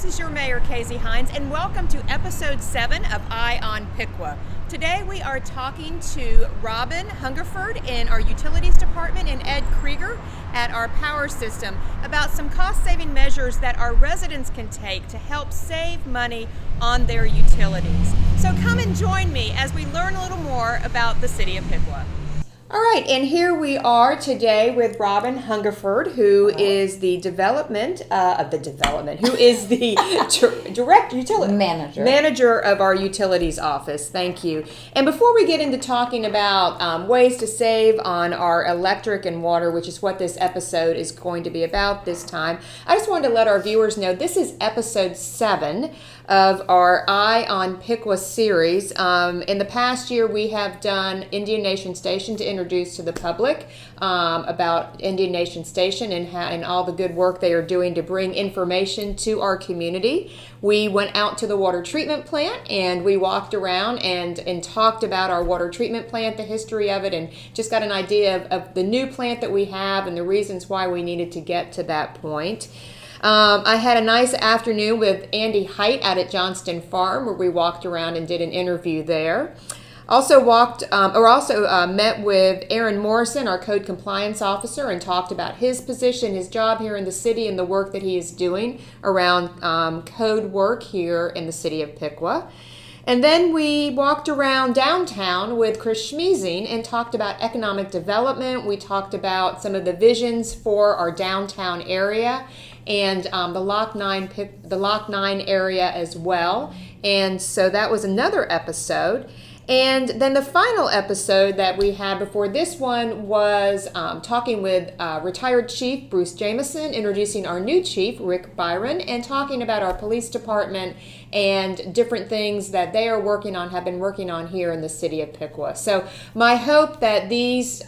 This is your Mayor, Casey Hines, and welcome to episode 7 of Eye on Piqua. Today we are talking to Robin Hungerford in our Utilities Department and Ed Krieger at our power system about some cost-saving measures that our residents can take to help save money on their utilities. So come and join me as we learn a little more about the city of Piqua. All right, and here we are today with Robin Hungerford, who is the who is the direct utility manager of our utilities office. Thank you. And before we get into talking about ways to save on our electric and water, which is what this episode is going to be about this time, I just wanted to let our viewers know this is episode 7 of our Eye on Piqua series. In the past year, we have done Indian Nation Station to introduce to the public about Indian Nation Station and all the good work they are doing to bring information to our community. We went out to the water treatment plant and we walked around and talked about our water treatment plant, the history of it, and just got an idea of the new plant that we have and the reasons why we needed to get to that point. I had a nice afternoon with Andy Height out at Johnston Farm where we walked around and did an interview there. Also met with Aaron Morrison, our code compliance officer, and talked about his position, his job here in the city, and the work that he is doing around code work here in the city of Piqua. And then we walked around downtown with Chris Schmeezing and talked about economic development. We talked about some of the visions for our downtown area and the Lock 9 area as well. And so that was another episode. And then the final episode that we had before this one was talking with retired Chief Bruce Jameson, introducing our new chief, Rick Byron, and talking about our police department and different things that they are working on, have been working on here in the city of Piqua. So my hope that this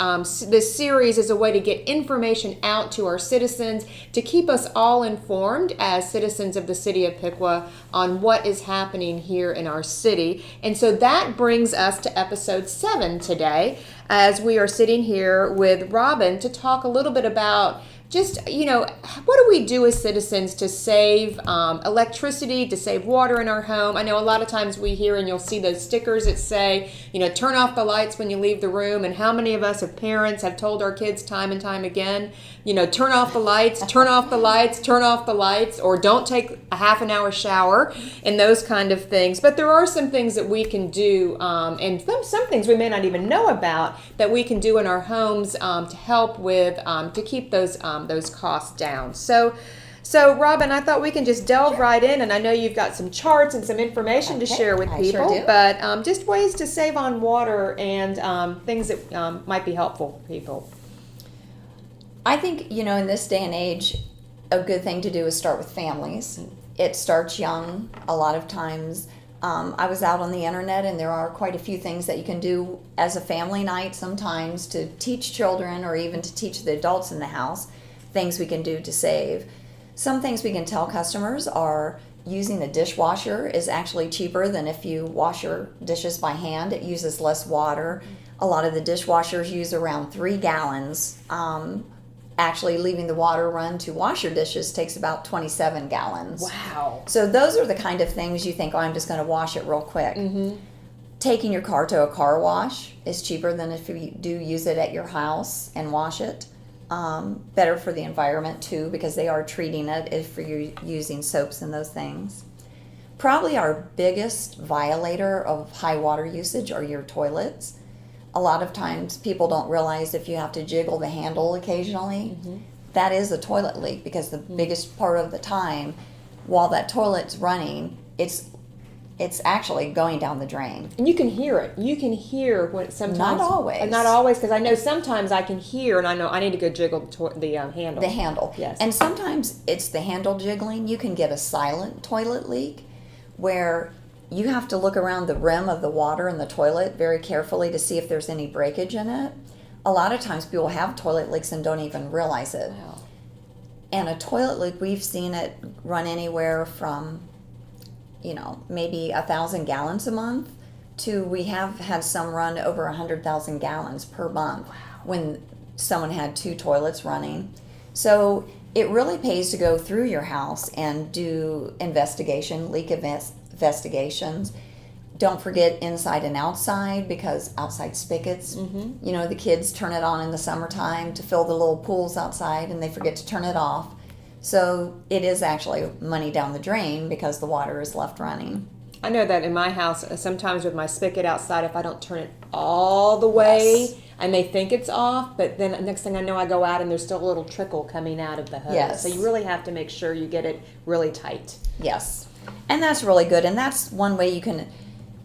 series is a way to get information out to our citizens, to keep us all informed as citizens of the city of Piqua on what is happening here in our city. And so that brings us to episode 7 today, as we are sitting here with Robin to talk a little bit about just, what do we do as citizens to save electricity, to save water in our home? I know a lot of times we hear and you'll see those stickers that say, turn off the lights when you leave the room. And how many of us as parents have told our kids time and time again, turn off the lights, turn off the lights, turn off the lights, or don't take a half an hour shower and those kind of things. But there are some things that we can do, and some things we may not even know about that we can do in our homes to help with, to keep those costs down. So Robin, I thought we can just delve right in, and I know you've got some charts and some information to share with people, sure do. But just ways to save on water and things that might be helpful for people. I think, in this day and age, a good thing to do is start with families. It starts young. A lot of times, I was out on the internet, and there are quite a few things that you can do as a family night sometimes to teach children or even to teach the adults in the house things we can do to save. Some things we can tell customers are using the dishwasher is actually cheaper than if you wash your dishes by hand. It uses less water. A lot of the dishwashers use around 3 gallons. Actually, leaving the water run to wash your dishes takes about 27 gallons. Wow. So those are the kind of things you think, I'm just going to wash it real quick. Mm-hmm. Taking your car to a car wash is cheaper than if you do use it at your house and wash it. Better for the environment too, because they are treating it if you're using soaps and those things. Probably our biggest violator of high water usage are your toilets. A lot of times people don't realize if you have to jiggle the handle occasionally, that is a toilet leak, because the biggest part of the time while that toilet's running, it's actually going down the drain. And you can hear it. You can hear when sometimes. Not always. Not always, because I know sometimes I can hear, and I know I need to go jiggle the handle. The handle. Yes. And sometimes it's the handle jiggling. You can get a silent toilet leak where you have to look around the rim of the water in the toilet very carefully to see if there's any breakage in it. A lot of times people have toilet leaks and don't even realize it. Wow. And a toilet leak, we've seen it run anywhere from maybe 1,000 gallons a month to we have had some run over 100,000 gallons per month when someone had 2 toilets running. So it really pays to go through your house and do leak investigations. Don't forget inside and outside, because outside spigots, the kids turn it on in the summertime to fill the little pools outside and they forget to turn it off. So it is actually money down the drain because the water is left running. I know that in my house, sometimes with my spigot outside, if I don't turn it all the way, I may think it's off, but then next thing I know, I go out and there's still a little trickle coming out of the hose. Yes. So you really have to make sure you get it really tight. Yes. And that's really good. And that's one way you can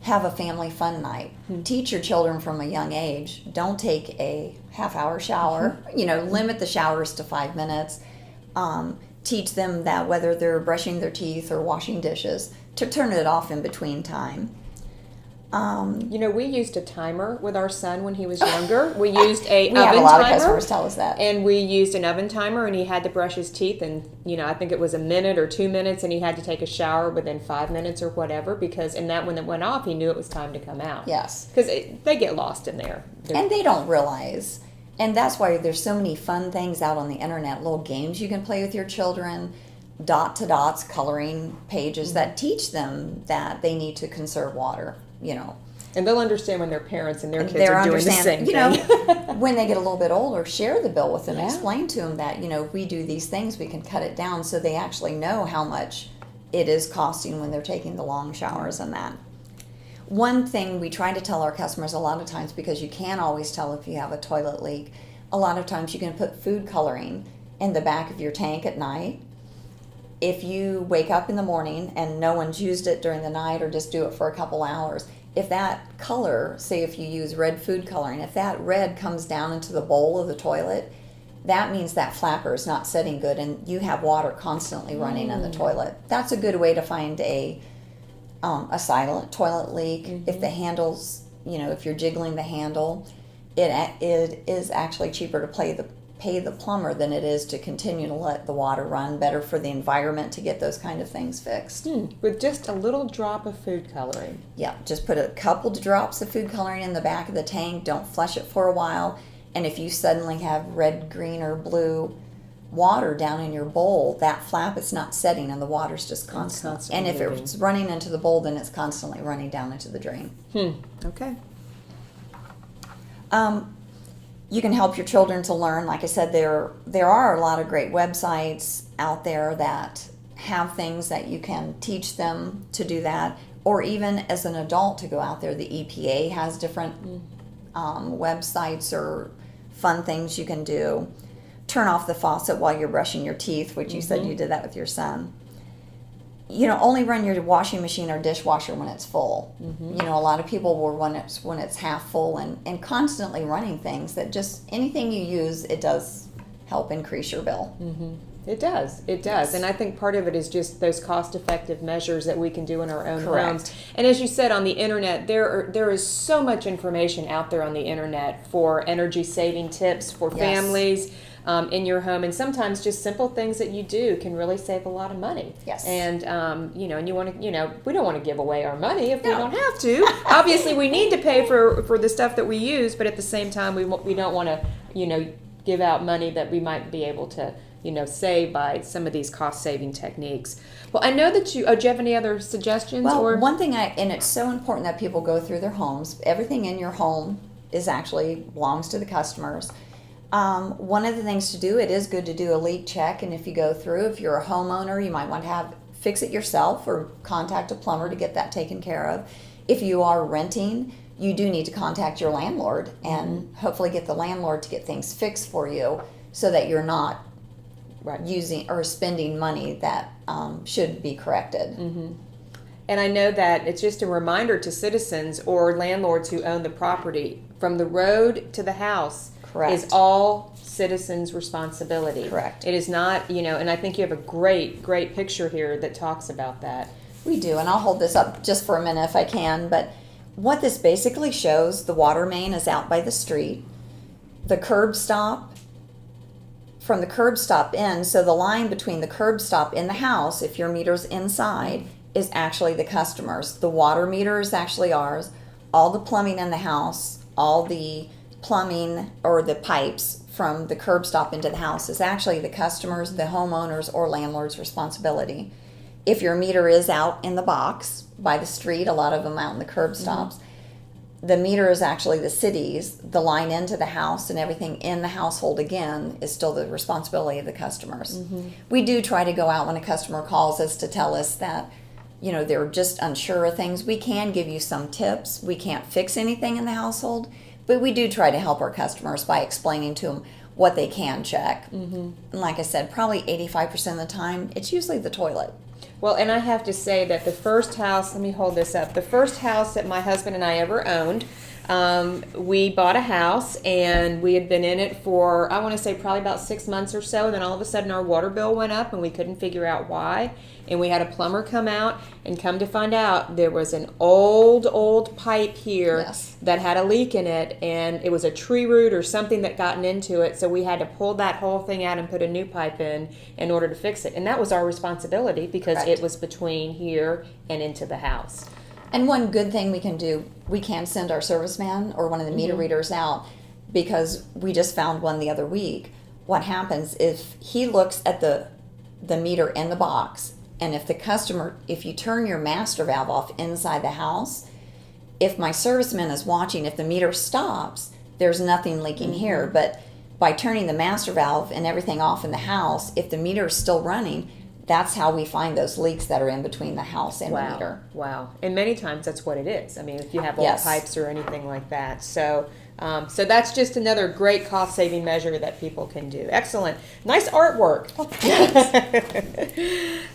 have a family fun night. Teach your children from a young age. Don't take a half-hour shower. Limit the showers to 5 minutes. Teach them that whether they're brushing their teeth or washing dishes, to turn it off in between time. We used a timer with our son when he was younger. We used a we oven had a lot timer. Of customers tell us that. And we used an oven timer, and he had to brush his teeth, and I think it was a minute or 2 minutes, and he had to take a shower within 5 minutes or whatever, because when it went off, he knew it was time to come out. Yes. Because they get lost in there. And they don't realize. And that's why there's so many fun things out on the internet, little games you can play with your children, dot-to-dots, coloring pages that teach them that they need to conserve water, And they'll understand when their parents and their kids are doing the same thing. When they get a little bit older, share the bill with them. Explain to them that, if we do these things, we can cut it down so they actually know how much it is costing when they're taking the long showers and that. One thing we try to tell our customers a lot of times, because you can't always tell if you have a toilet leak, a lot of times you can put food coloring in the back of your tank at night. If you wake up in the morning and no one's used it during the night, or just do it for a couple hours, if that color, say if you use red food coloring, if that red comes down into the bowl of the toilet, that means that flapper is not setting good and you have water constantly running in the toilet. That's a good way to find a silent toilet leak. If the handle's, if you're jiggling the handle, it is actually cheaper to pay the plumber than it is to continue to let the water run. Better for the environment to get those kind of things fixed. With just a little drop of food coloring. Yeah, just put a couple drops of food coloring in the back of the tank. Don't flush it for a while. And if you suddenly have red, green, or blue water down in your bowl, that flap is not setting and the water's just constant. And if it's running into the bowl, then it's constantly running down into the drain. Okay. You can help your children to learn. Like I said, there are a lot of great websites out there that have things that you can teach them to do that, or even as an adult to go out there. The EPA has different websites or fun things you can do. Turn off the faucet while you're brushing your teeth, which you said you did that with your son. Only run your washing machine or dishwasher when it's full. A lot of people will run it when it's half full, and constantly running things that just anything you use, it does help increase your bill. It does. Yes. And I think part of it is just those cost-effective measures that we can do in our own homes. And as you said, on the internet, there is so much information out there on the internet for energy-saving tips for families. In your home, and sometimes just simple things that you do can really save a lot of money. Yes. And and you want to, we don't want to give away our money if we don't have to. Obviously, we need to pay for the stuff that we use, but at the same time, we don't want to, give out money that we might be able to, save by some of these cost-saving techniques. Well, I know that do you have any other suggestions? Well, one thing and it's so important that people go through their homes. Everything in your home belongs to the customers. One of the things to do, it is good to do a leak check, and if you go through, if you're a homeowner, you might want to fix it yourself or contact a plumber to get that taken care of. If you are renting, you do need to contact your landlord and hopefully get the landlord to get things fixed for you so that you're not using or spending money that should be corrected. And I know that it's just a reminder to citizens or landlords who own the property, from the road to the house is all citizens' responsibility. Correct. It is not, and I think you have a great picture here that talks about that. We do, and I'll hold this up just for a minute if I can, but what this basically shows, the water main is out by the street, the curb stop, from the curb stop in, so the line between the curb stop in the house, if your meter's inside, is actually the customer's. The water meter is actually ours. All the plumbing in the house, all the plumbing or the pipes from the curb stop into the house is actually the customer's, the homeowner's, or landlord's responsibility. If your meter is out in the box by the street, a lot of them out in the curb stops, the meter is actually the city's. The line into the house and everything in the household, again, is still the responsibility of the customers. We do try to go out when a customer calls us to tell us that, you know, they're just unsure of things. We can give you some tips. We can't fix anything in the household, but we do try to help our customers by explaining to them what they can check. And like I said, probably 85% of the time, it's usually the toilet. Well, and I have to say that the first house, let me hold this up, the first house that my husband and I ever owned, we bought a house and we had been in it for, I want to say probably about 6 months or so. And then all of a sudden our water bill went up and we couldn't figure out why. And we had a plumber come out, and come to find out there was an old pipe here that had a leak in it, and it was a tree root or something that gotten into it. So we had to pull that whole thing out and put a new pipe in order to fix it. And that was our responsibility because it was between here and into the house. And one good thing we can do, we can send our serviceman or one of the meter readers out, because we just found one the other week. What happens if he looks at the meter in the box, and if you turn your master valve off inside the house, if my serviceman is watching, if the meter stops, there's nothing leaking here. But by turning the master valve and everything off in the house, if the meter is still running, that's how we find those leaks that are in between the house and the meter. Wow. And many times that's what it is. I mean, if you have old pipes or anything like that. So that's just another great cost-saving measure that people can do. Excellent. Nice artwork.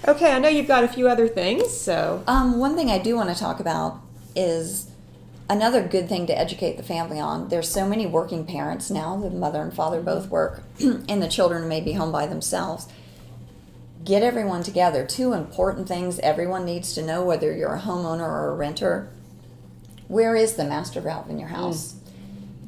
Okay, I know you've got a few other things. So one thing I do want to talk about is another good thing to educate the family on. There's so many working parents now. The mother and father both work, and the children may be home by themselves. Get everyone together. 2 important things everyone needs to know, whether you're a homeowner or a renter. Where is the master valve in your house?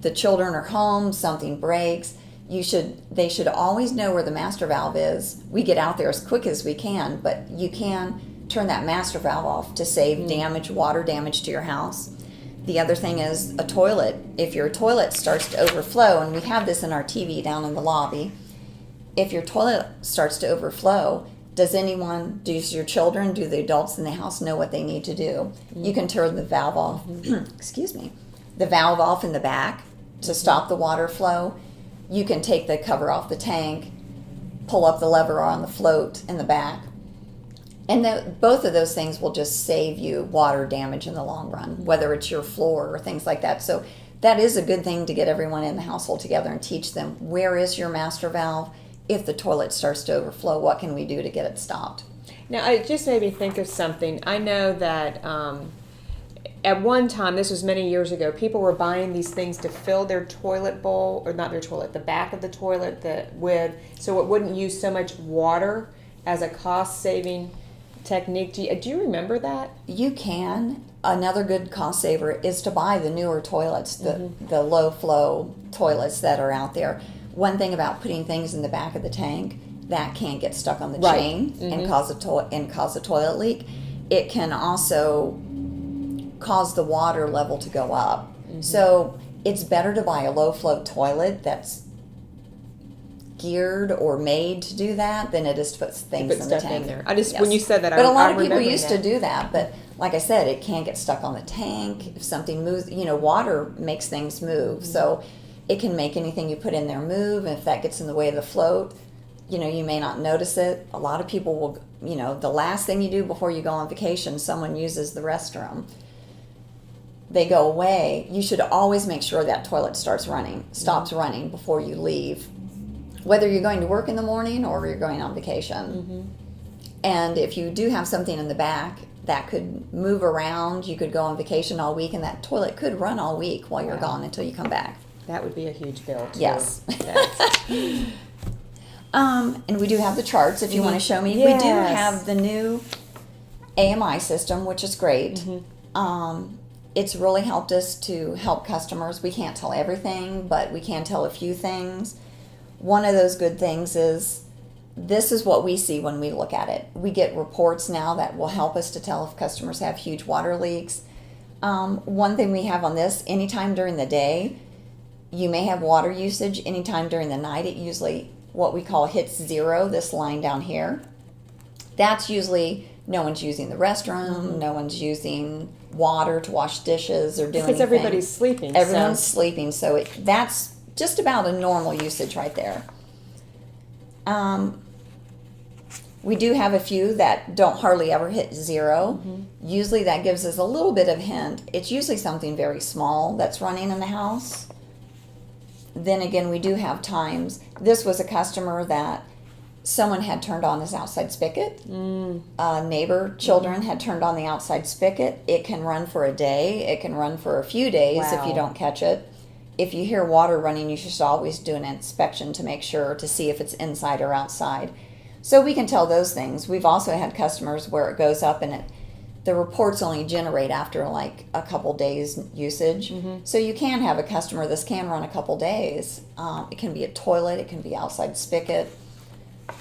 The children are home, something breaks. They should always know where the master valve is. We get out there as quick as we can, but you can turn that master valve off to save water damage to your house. The other thing is a toilet. If your toilet starts to overflow, and we have this in our TV down in the lobby, if your toilet starts to overflow, does your children, do the adults in the house know what they need to do? You can turn the valve off, the valve off in the back to stop the water flow. You can take the cover off the tank, pull up the lever on the float in the back. And both of those things will just save you water damage in the long run, whether it's your floor or things like that. So that is a good thing to get everyone in the household together and teach them, where is your master valve? If the toilet starts to overflow, what can we do to get it stopped? Now, it just made me think of something. I know that at one time, this was many years ago, people were buying these things to fill their toilet bowl, or not their toilet, the back of the toilet so it wouldn't use so much water as a cost-saving technique. Do you remember that? You can. Another good cost saver is to buy the newer toilets, the low-flow toilets that are out there. One thing about putting things in the back of the tank, that can't get stuck on the chain and cause a toilet leak. It can also cause the water level to go up. So it's better to buy a low flow toilet that's geared or made to do that than it is to put things in the tank. In there. When you said that, but a lot of people used to do that. But like I said, it can get stuck on the tank if something moves. water makes things move, so it can make anything you put in there move. And if that gets in the way of the float, you may not notice it. A lot of people will, the last thing you do before you go on vacation, someone uses the restroom. They go away. You should always make sure that toilet stops running before you leave, whether you're going to work in the morning or you're going on vacation. And if you do have something in the back that could move around, you could go on vacation all week, and that toilet could run all week while you're gone until you come back. That would be a huge bill, too. Yes. And we do have the charts if you want to show me. Yes. We do have the new AMI system, which is great. It's really helped us to help customers. We can't tell everything, but we can tell a few things. One of those good things is this is what we see when we look at it. We get reports now that will help us to tell if customers have huge water leaks. One thing we have on this, anytime during the day, You may have water usage anytime during the night. It usually, what we call, hits zero, this line down here. That's usually no one's using the restroom, no one's using water to wash dishes or do anything. Because everybody's sleeping. Everyone's sleeping, so that's just about a normal usage right there. We do have a few that don't hardly ever hit zero. Usually that gives us a little bit of hint. It's usually something very small that's running in the house. Then again, we do have times. This was a customer that someone had turned on his outside spigot. Neighbor children had turned on the outside spigot. It can run for a day. It can run for a few days if you don't catch it. If you hear water running, you should always do an inspection to make sure to see if it's inside or outside. So we can tell those things. We've also had customers where it goes up and the reports only generate after like a couple days usage. So you can have a customer, this can run a couple days. It can be a toilet, it can be outside spigot.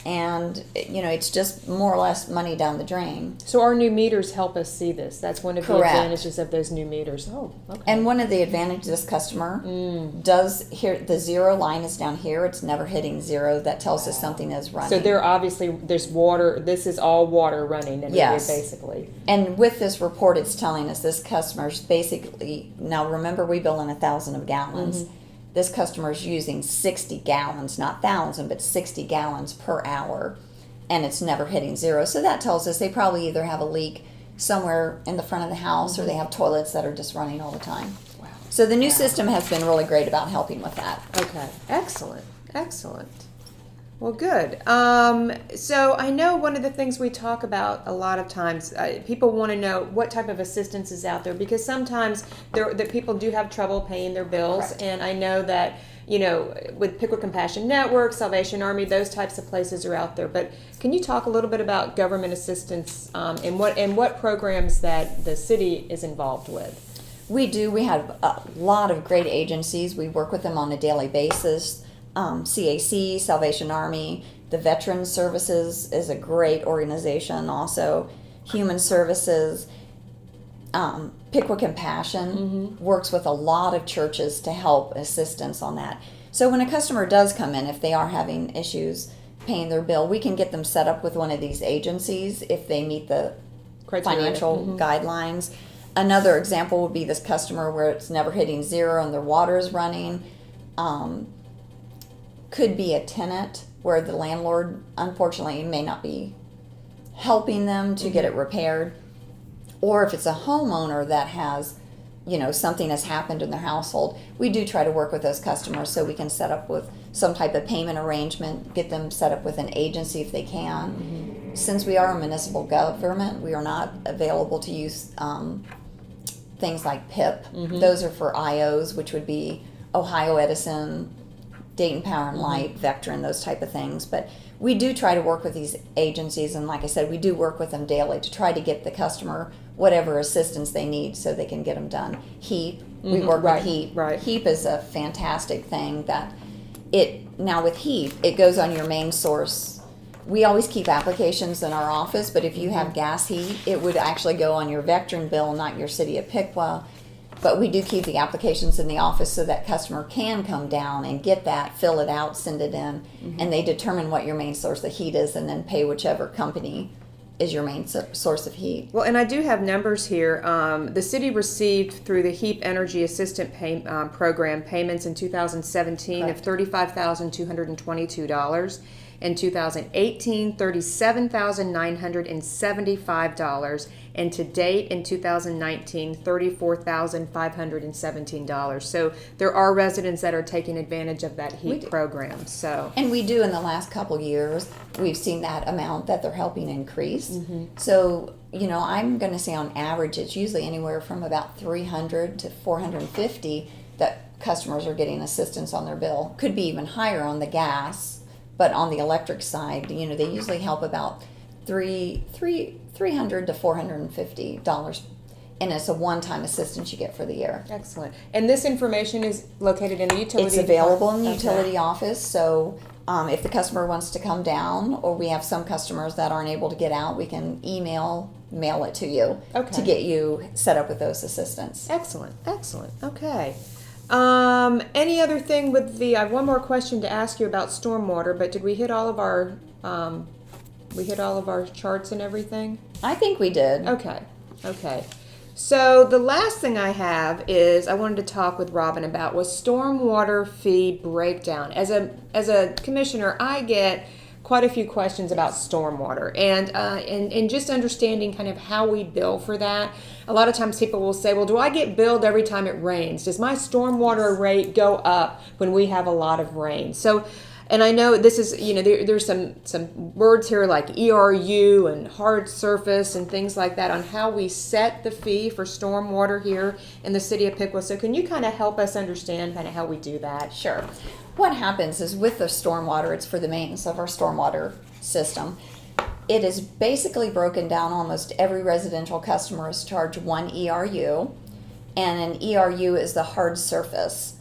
And, it's just more or less money down the drain. So our new meters help us see this. That's one of the advantages of those new meters. Oh, okay. And one of the advantages this customer does here, the zero line is down here. It's never hitting zero. That tells us something is running. So there's water. This is all water running. Basically. And with this report, it's telling us this customer's basically, now remember we bill in 1,000 of gallons. This customer is using 60 gallons, not 1,000, but 60 gallons per hour, and it's never hitting zero. So that tells us they probably either have a leak somewhere in the front of the house or they have toilets that are just running all the time. Wow. So the new system has been really great about helping with that. Okay. Excellent. Well, good. So I know one of the things we talk about a lot of times, people want to know what type of assistance is out there, because sometimes that people do have trouble paying their bills. Correct. And I know that, with Piqua Compassion Network, Salvation Army, those types of places are out there. But can you talk a little bit about government assistance and what programs that the city is involved with? We do. We have a lot of great agencies. We work with them on a daily basis. CAC, Salvation Army, the Veterans Services is a great organization. Also, Human Services, Piqua Compassion works with a lot of churches to help assistance on that. So when a customer does come in, if they are having issues paying their bill, we can get them set up with one of these agencies if they meet the financial guidelines. Another example would be this customer where it's never hitting zero and their water is running. Could be a tenant where the landlord, unfortunately, may not be helping them to get it repaired. Or if it's a homeowner that has, something has happened in their household, we do try to work with those customers so we can set up with some type of payment arrangement, get them set up with an agency if they can. Since we are a municipal government, we are not available to use things like PIP. Those are for IOs, which would be Ohio Edison, Dayton Power and Light, Vectren, those type of things. But we do try to work with these agencies, and like I said, we do work with them daily to try to get the customer whatever assistance they need so they can get them done. HEAP, we work with HEAP. HEAP is a fantastic thing now with HEAP, it goes on your main source. We always keep applications in our office, but if you have gas heat, it would actually go on your Vectren bill, not your City of Piqua. But we do keep the applications in the office so that customer can come down and get that, fill it out, send it in, and they determine what your main source of heat is and then pay whichever company is your main source of heat. Well, and I do have numbers here. The city received through the HEAP Energy Assistant Program payments in 2017 of $35,222. In 2018, $37,975, and to date in 2019, $34,517. So there are residents that are taking advantage of that HEAP program. And we do in the last couple years, we've seen that amount that they're helping increase. So, I'm going to say on average, it's usually anywhere from about 300 to 450 that customers are getting assistance on their bill. Could be even higher on the gas. But on the electric side, they usually help about $300 to $450, and it's a one-time assistance you get for the year. Excellent. And this information is located in the utility. It's available in the utility office. So if the customer wants to come down, or we have some customers that aren't able to get out, we can mail it to you to get you set up with those assistants. Excellent. Okay. Any other thing with the? I have one more question to ask you about stormwater, but did we hit all of our? We hit all of our charts and everything? I think we did. Okay. So the last thing I have is I wanted to talk with Robin about was stormwater fee breakdown. As a commissioner, I get quite a few questions about stormwater and just understanding kind of how we bill for that. A lot of times people will say, well, do I get billed every time it rains? Does my stormwater rate go up when we have a lot of rain? So, and I know this is, there's some words here like ERU and hard surface and things like that on how we set the fee for stormwater here in the city of Piqua. So can you kind of help us understand kind of how we do that? Sure. What happens is with the stormwater, it's for the maintenance of our stormwater system. It is basically broken down. Almost every residential customer is charged 1 ERU, and an ERU is the hard surface.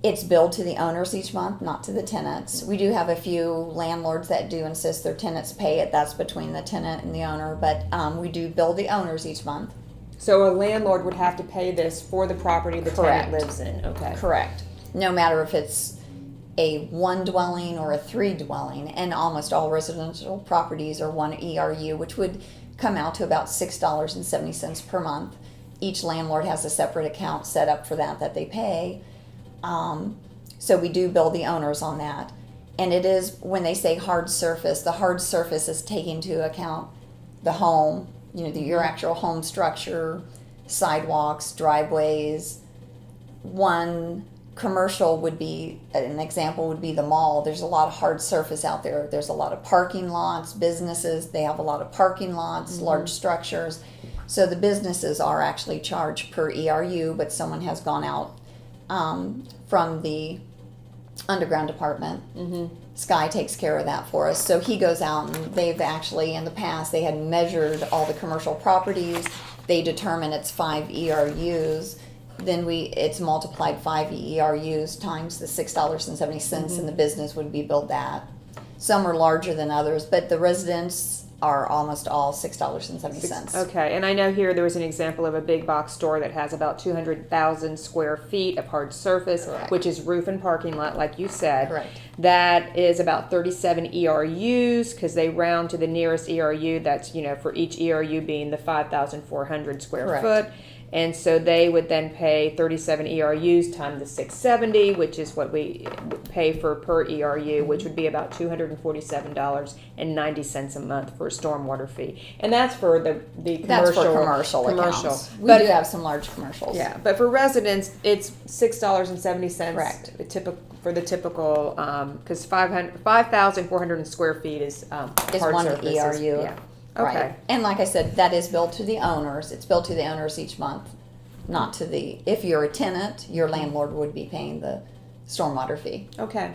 It's billed to the owners each month, not to the tenants. We do have a few landlords that do insist their tenants pay it. That's between the tenant and the owner, but we do bill the owners each month. So a landlord would have to pay this for the property the Correct. tenant lives in. Okay. Correct. No matter if it's a 1 dwelling or a 3 dwelling, and almost all residential properties are 1 ERU, which would come out to about $6.70 per month. Each landlord has a separate account set up for that they pay. So we do bill the owners on that. And it is, when they say hard surface, the hard surface is taking into account the home, your actual home structure, sidewalks, driveways. One commercial would be, an example would be the mall. There's a lot of hard surface out there. There's a lot of parking lots, businesses, they have a lot of parking lots, large structures. So the businesses are actually charged per ERU, but someone has gone out from the underground department. Sky takes care of that for us. So he goes out, and they've actually, in the past, they had measured all the commercial properties. They determine it's 5 ERUs. Then it's multiplied 5 ERUs times the $6.70, and the business would be billed that. Some are larger than others, but the residents are almost all $6.70. Okay, and I know here there was an example of a big box store that has about 200,000 square feet of hard surface, Correct. which is roof and parking lot, like you said. Correct. That is about 37 ERUs, because they round to the nearest ERU. That's, for each ERU being the 5,400 square Correct. foot. And so they would then pay 37 ERUs times the 670, which is what we pay for per ERU, which would be about $247.90 a month for a stormwater fee. And that's for the commercial. That's for commercial accounts. We do have some large commercials. Yeah, but for residents, it's $6.70. Correct. For the typical, because 5,400 square feet is hard 1 surface. ERU. Yeah. Okay. Right. And like I said, that is billed to the owners. It's billed to the owners each month, not to if you're a tenant, your landlord would be paying the stormwater fee. Okay.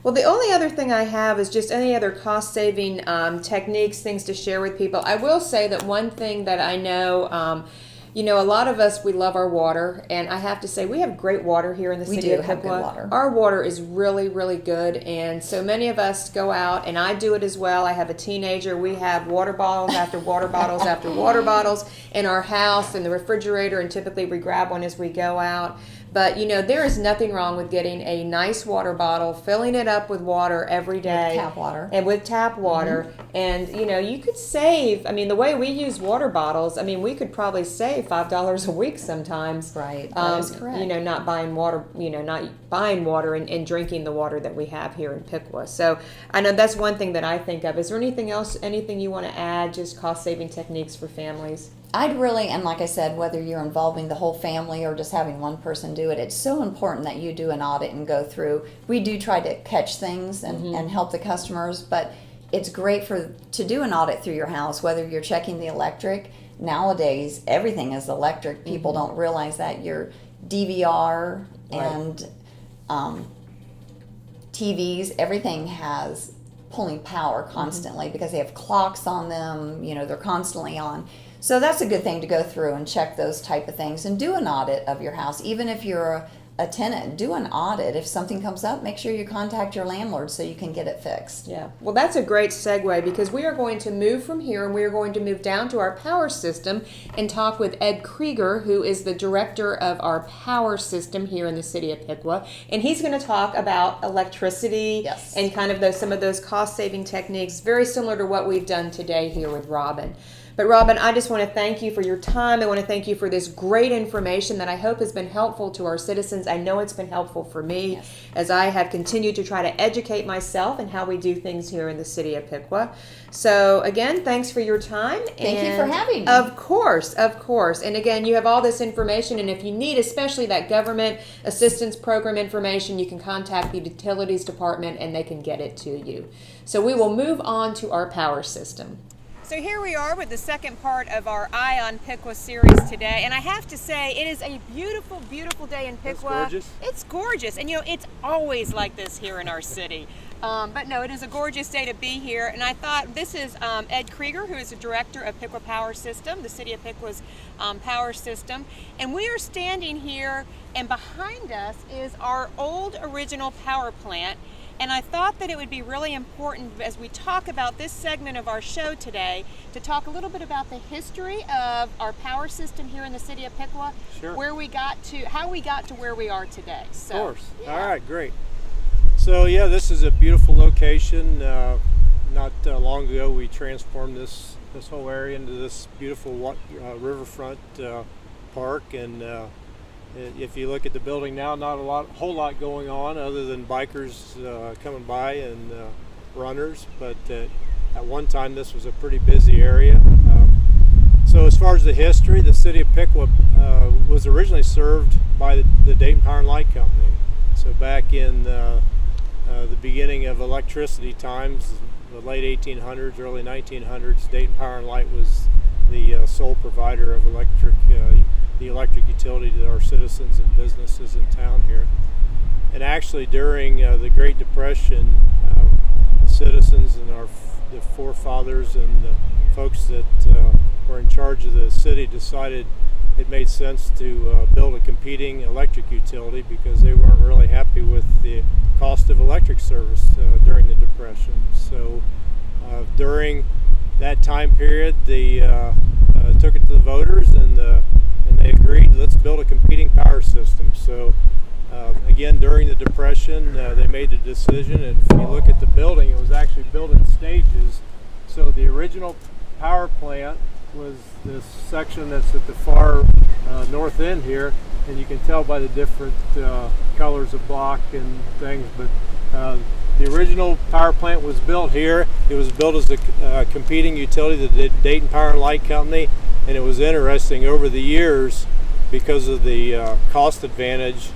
Well, the only other thing I have is just any other cost-saving techniques, things to share with people. I will say that one thing that I know, a lot of us, we love our water, and I have to say we have great water here in the city of Piqua. We do have good water. Our water is really, really good, and so many of us go out, and I do it as well. I have a teenager. We have water bottles after water bottles after water bottles in our house, in the refrigerator, and typically we grab one as we go out. But, there is nothing wrong with getting a nice water bottle, filling it up with water every day. With tap water. And with tap water. And, you could save, the way we use water bottles, we could probably save $5 a week sometimes. Right, that is correct. Not buying water, and drinking the water that we have here in Piqua. So I know that's one thing that I think of. Is there anything else, anything you want to add, just cost-saving techniques for families? And like I said, whether you're involving the whole family or just having one person do it, it's so important that you do an audit and go through. We do try to catch things and help the customers, but it's great to do an audit through your house, whether you're checking the electric. Nowadays, everything is electric. People don't realize that your DVR and TVs, everything has pulling power constantly because they have clocks on them, they're constantly on. So that's a good thing to go through and check those type of things and do an audit of your house. Even if you're a tenant, do an audit. If something comes up, make sure you contact your landlord so you can get it fixed. Yeah, well, that's a great segue because we are going to move from here and we are going to move down to our power system and talk with Ed Krieger, who is the director of our power system here in the city of Piqua. And he's going to talk about electricity and kind of some of those cost-saving techniques, very similar to what we've done today here with Robin. But Robin, I just want to thank you for your time. I want to thank you for this great information that I hope has been helpful to our citizens. I know it's been helpful for me as I have continued to try to educate myself in how we do things here in the city of Piqua. So again, thanks for your time. Thank you for having me. Of course, of course. And again, you have all this information, and if you need especially that government assistance program information, you can contact the utilities department and they can get it to you. So we will move on to our power system. So here we are with the second part of our Eye on Piqua series today, and I have to say it is a beautiful, beautiful day in Piqua. It's gorgeous. It's gorgeous, and it's always like this here in our city. But no, it is a gorgeous day to be here, and I thought this is Ed Krieger, who is the director of Piqua Power System, the city of Piqua's power system, and we are standing here, and behind us is our old original power plant. And I thought that it would be really important as we talk about this segment of our show today to talk a little bit about the history of our power system here in the city of Piqua, where we got to, how we got to where we are today. So, of course. Yeah. All right, great. So yeah, this is a beautiful location. Not long ago, we transformed this whole area into this beautiful riverfront park, and if you look at the building now, not a whole lot going on other than bikers coming by and runners, but at one time this was a pretty busy area. So as far as the history, the city of Piqua was originally served by the Dayton Power and Light Company. So back in the beginning of electricity times, the late 1800s, early 1900s, Dayton Power and Light was the sole provider of the electric utility to our citizens and businesses in town here. And actually during the Great Depression, the citizens and the forefathers and the folks that were in charge of the city decided it made sense to build a competing electric utility because they weren't really happy with the cost of electric service during the Depression. So during that time period, they took it to the voters and they agreed, let's build a competing power system. So again, during the Depression, they made the decision, and if you look at the building, it was actually built in stages. So the original power plant was this section that's at the far north end here, and you can tell by the different colors of block and things, but the original power plant was built here. It was built as a competing utility, the Dayton Power and Light Company. And it was interesting over the years because of the cost advantage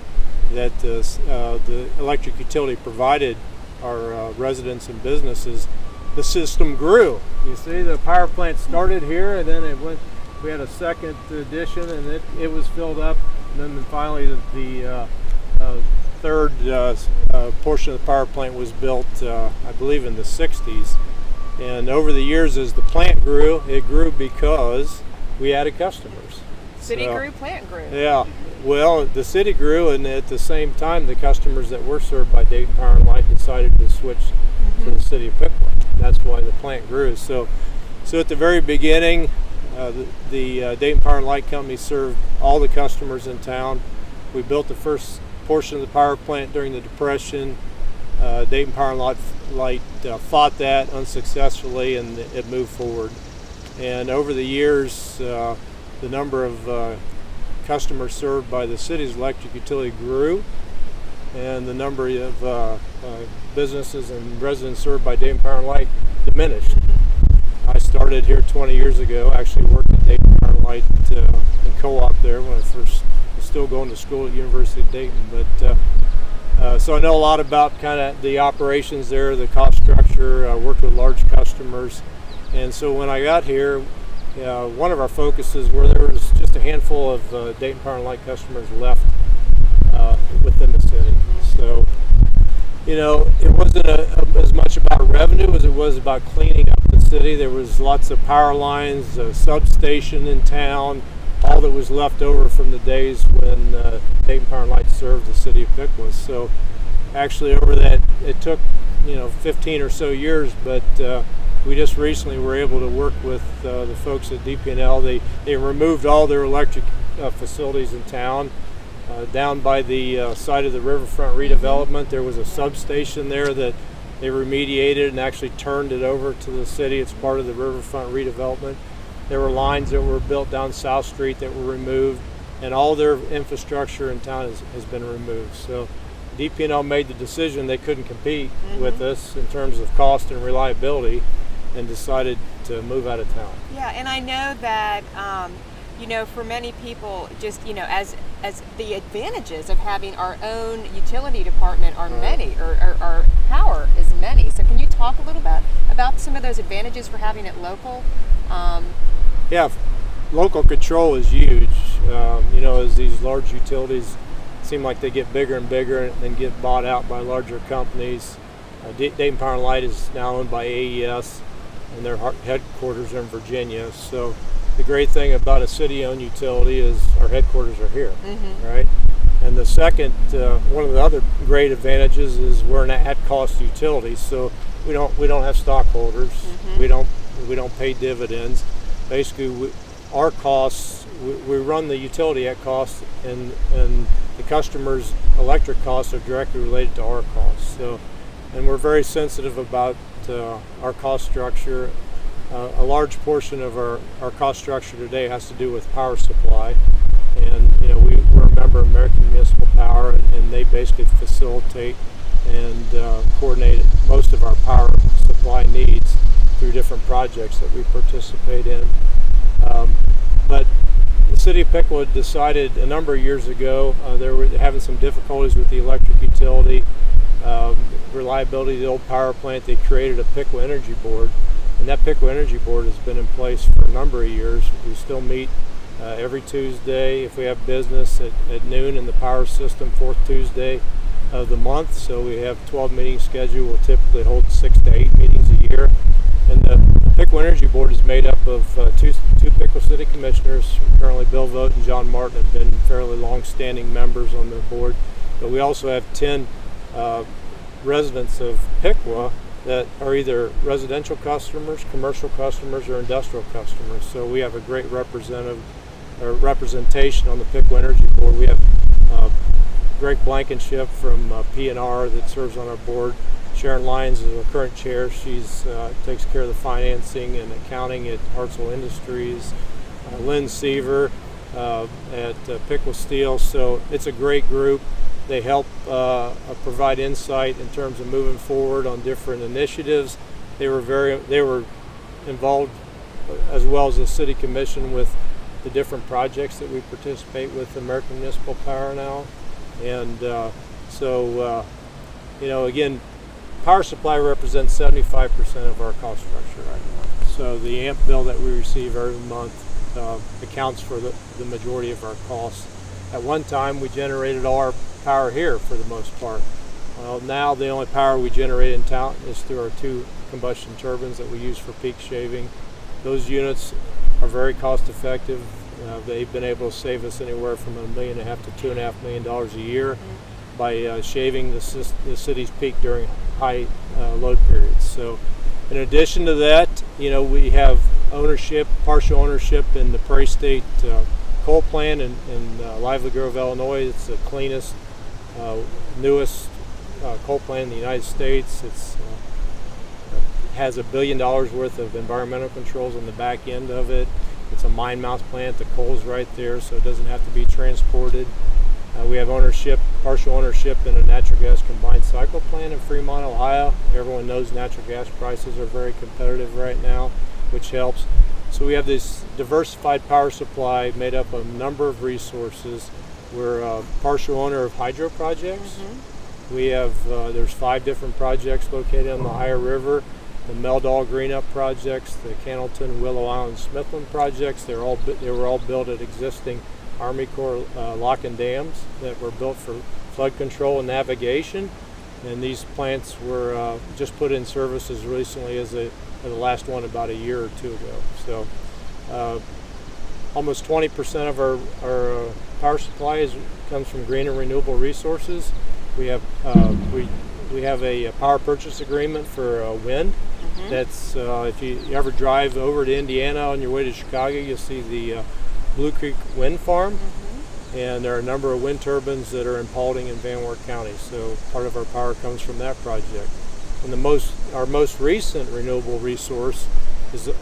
that the electric utility provided our residents and businesses. The system grew. You see, the power plant started here, and then it went. We had a second edition, and it was filled up. And then finally, the third portion of the power plant was built, I believe, in the 60s. And over the years, as the plant grew, it grew because we added customers. City grew, plant grew. Yeah. Well, the city grew, and at the same time, the customers that were served by Dayton Power and Light decided to switch to the city of Piqua. That's why the plant grew. So at the very beginning, the Dayton Power and Light Company served all the customers in town. We built the first portion of the power plant during the Depression. Dayton Power and Light fought that unsuccessfully, and it moved forward. And over the years, the number of customers served by the city's electric utility grew, and the number of businesses and residents served by Dayton Power and Light diminished. I started here 20 years ago, actually worked at Dayton Power and Light and co-op there when I first was still going to school at University of Dayton. But so I know a lot about kind of the operations there, the cost structure. I worked with large customers. And so when I got here, one of our focuses were there was just a handful of Dayton Power and Light customers left within the city. So, it wasn't as much about revenue as it was about cleaning up the city. There was lots of power lines, a substation in town, all all that was left over from the days when Dayton Power and Light served the city of Piqua. So actually over that, it took 15 or so years, but we just recently were able to work with the folks at DP&L. They removed all their electric facilities in town. Down by the side of the riverfront redevelopment, there was a substation there that they remediated and actually turned it over to the city. It's part of the riverfront redevelopment. There were lines that were built down South Street that were removed, and all their infrastructure in town has been removed. So DP&L made the decision they couldn't compete with us in terms of cost and reliability, and decided to move out of town. Yeah, and I know that for many people, just as the advantages of having our own utility department are many, or our power is many. So can you talk a little bit about some of those advantages for having it local? Yeah, local control is huge. As these large utilities seem like they get bigger and bigger and then get bought out by larger companies. Dayton Power and Light is now owned by AES, and their headquarters are in Virginia. So the great thing about a city-owned utility is our headquarters are here, right? And the second, one of the other great advantages is we're an at-cost utility, so we don't have stockholders, we don't pay dividends. Basically, our costs, we run the utility at cost, and the customer's electric costs are directly related to our costs. So, and we're very sensitive about our cost structure. A large portion of our cost structure today has to do with power supply, and we're a member of American Municipal Power, and they basically facilitate and coordinate most of our power supply needs through different projects that we participate in. But the city of Piqua decided a number of years ago they were having some difficulties with the electric utility, reliability of the old power plant. They created a Piqua Energy Board. And that Piqua Energy Board has been in place for a number of years. We still meet every Tuesday if we have business at noon in the power system, fourth Tuesday of the month. So we have 12 meetings scheduled. We'll typically hold 6 to 8 meetings a year. And the Piqua Energy Board is made up of two Piqua City Commissioners. Currently Bill Vogt and John Martin have been fairly long-standing members on the board. But we also have 10 residents of Piqua that are either residential customers, commercial customers, or industrial customers. So we have a great representation on the Piqua Energy Board. We have Greg Blankenship from P&R that serves on our board. Sharon Lyons is our current chair. She's takes care of the financing and accounting at Hartselle Industries. Lynn Seaver at Piqua Steel. So it's a great group. They help provide insight in terms of moving forward on different initiatives. They were involved, as well as the City Commission, with the different projects that we participate with American Municipal Power now. And again, power supply represents 75% of our cost structure right now. So the AMP bill that we receive every month accounts for the majority of our costs. At one time, we generated all our power here for the most part. Well, now the only power we generate in town is through our 2 combustion turbines that we use for peak shaving. Those units are very cost effective. They've been able to save us anywhere from $1.5 million to $2.5 million a year by shaving the city's peak during high load periods. So in addition to that, we have partial ownership in the Prairie State coal plant in Lively Grove, Illinois. It's the cleanest, newest coal plant in the United States. It's has $1 billion worth of environmental controls on the back end of it. It's a mine mouth plant. The coal's right there, so it doesn't have to be transported. We have partial ownership in a natural gas combined cycle plant in Fremont, Ohio. Everyone knows natural gas prices are very competitive right now, which helps. So we have this diversified power supply made up of a number of resources. We're a partial owner of hydro projects. We have, there's 5 different projects located on the Ohio River. The Meldal Greenup projects, the Cannleton, Willow Island, Smithland projects. They were all built at existing Army Corps lock and dams that were built for flood control and navigation. And these plants were just put in service as recently as the last one about a year or 2 ago. So almost 20% of our power supply comes from green and renewable resources. We have we have a power purchase agreement for wind. That's if you ever drive over to Indiana on your way to Chicago, you'll see the Blue Creek Wind Farm, and there are a number of wind turbines that are in Paulding and Van Wert County. So part of our power comes from that project. And our most recent renewable resource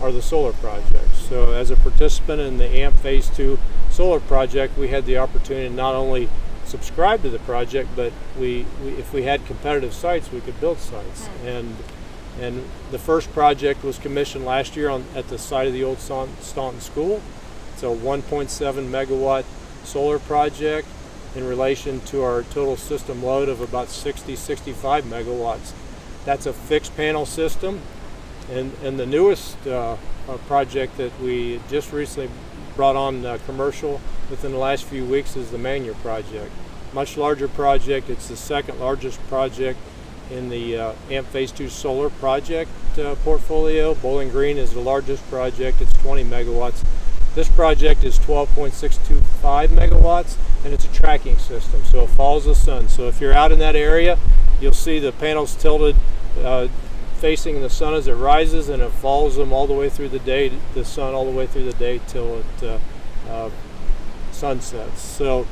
are the solar projects. So as a participant in the AMP Phase 2 solar project, we had the opportunity to not only subscribe to the project, but if we had competitive sites, we could build sites. And the first project was commissioned last year at the site of the old Staunton School. It's a 1.7 megawatt solar project in relation to our total system load of about 65 megawatts. That's a fixed panel system. And the newest project that we just recently brought on commercial within the last few weeks is the Manu project. Much larger project. It's the second largest project in the AMP Phase 2 solar project portfolio. Bowling Green is the largest project. It's 20 megawatts. This project is 12.625 megawatts, and it's a tracking system, so it follows the sun. So if you're out in that area, you'll see the panels tilted facing the sun as it rises, and it follows them all the way through the day, the sun all the way through the day till it sunsets. So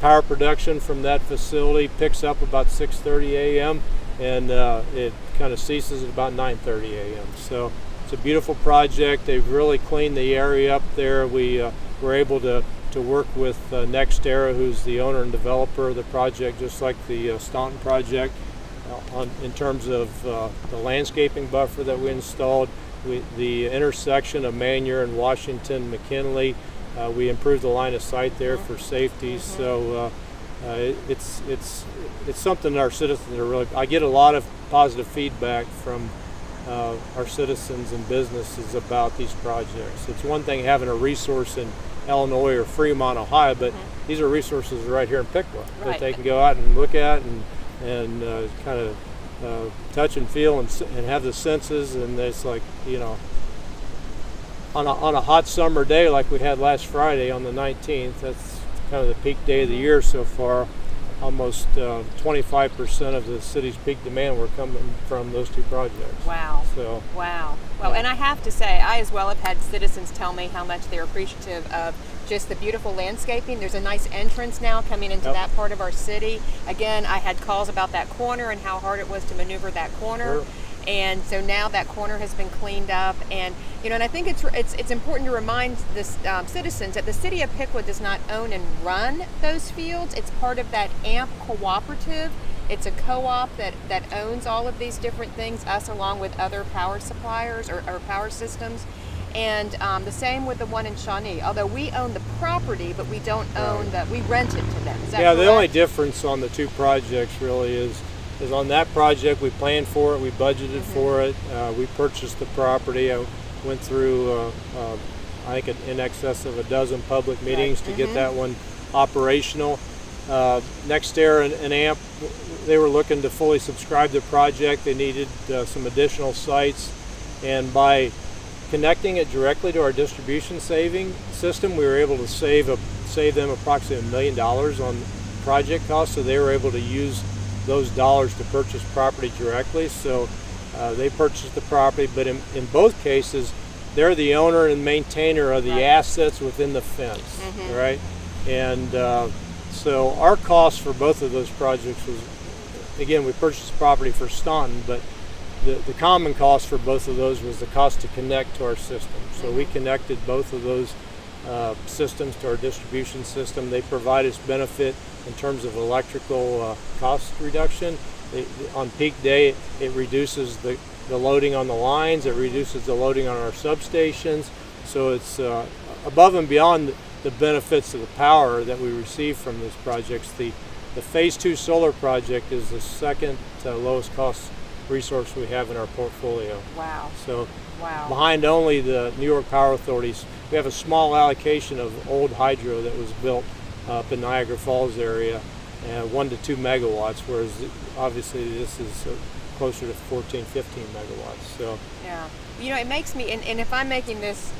power production from that facility picks up about 6:30 a.m. and it kind of ceases at about 9:30 a.m. So it's a beautiful project. They've really cleaned the area up there. We were able to work with NextEra, who's the owner and developer of the project, just like the Staunton project, in terms of the landscaping buffer that we installed. The intersection of Manier and Washington McKinley, we improved the line of sight there for safety. So it's something that our citizens are really. I get a lot of positive feedback from our citizens and businesses about these projects. It's one thing having a resource in Illinois or Fremont, Ohio, but these are resources right here in Piqua that they can go out and look at and kind of touch and feel and have the senses. And it's like, you know, on a hot summer day like we had last Friday on the 19th, that's kind of the peak day of the year so far. Almost 25% of the city's peak demand were coming from those two projects. Wow. So, wow. Well, and I have to say, I as well have had citizens tell me how much they're appreciative of just the beautiful landscaping. There's a nice entrance now coming into that part of our city. Again, I had calls about that corner and how hard it was to maneuver that corner. Sure. And so now that corner has been cleaned up, and you know, and I think it's important to remind the citizens that the city of Piqua does not own and run those fields. It's part of that AMP cooperative. It's a co-op that owns all of these different things, us along with other power suppliers or power systems. And the same with the one in Shawnee. Although we own the property, but we don't own we rent it to them. Is that correct? The only difference on the two projects really is on that project we planned for it, we budgeted for it, we purchased the property. I went through I think in excess of a dozen public meetings to get that one operational. NextEra and AMP, they were looking to fully subscribe the project. They needed some additional sites, and by connecting it directly to our distribution saving system, we were able to save them approximately $1 million on project costs. So they were able to use those dollars to purchase property directly. So they purchased the property, but in both cases, they're the owner and maintainer of the assets within the fence, right? And so our cost for both of those projects was, again, we purchased the property for Staunton, but the common cost for both of those was the cost to connect to our system. So we connected both of those systems to our distribution system. They provide us benefit in terms of electrical cost reduction. On peak day, it reduces the loading on the lines, it reduces the loading on our substations. So it's above and beyond the benefits of the power that we receive from these projects. The Phase 2 solar project is the second lowest cost resource we have in our portfolio. Wow. So behind only the New York Power Authorities, we have a small allocation of old hydro that was built up in Niagara Falls area, 1 to 2 megawatts, whereas obviously this is closer to 14, 15 megawatts. So yeah, it makes me, and if I'm making this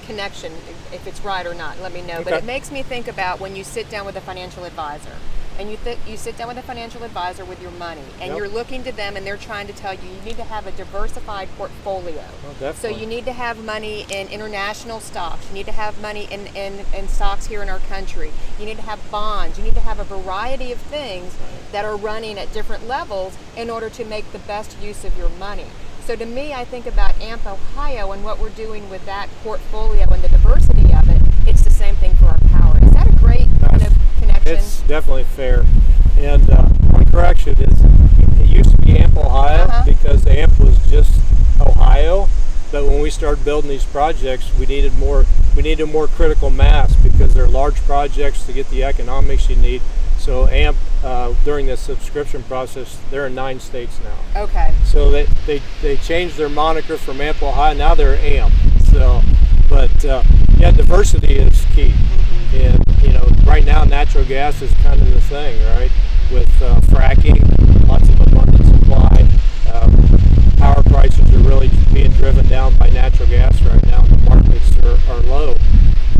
connection, if it's right or not, let me know. Okay. But it makes me think about when you sit down with a financial advisor, and you sit down with a financial advisor with your money, and you're looking to them, and they're trying to tell you need to have a diversified portfolio. Oh, definitely. So you need to have money in international stocks. You need to have money in stocks here in our country. You need to have bonds. You need to have a variety of things that are running at different levels in order to make the best use of your money. So to me, I think about AMP Ohio and what we're doing with that portfolio and the diversity of it. It's the same thing for our power. Is that a great kind of connection? It's definitely fair. And one correction is it used to be AMP Ohio because AMP was just Ohio. But when we started building these projects, we needed more critical mass because they're large projects to get the economics you need. So AMP, during the subscription process, they're in 9 states now. Okay. So they changed their moniker from AMP Ohio. Now they're AMP. So, but diversity is key. Mm-hmm. And right now natural gas is kind of the thing, right? With fracking, lots of abundant supply. Power prices are really being driven down by natural gas right now. The markets are low.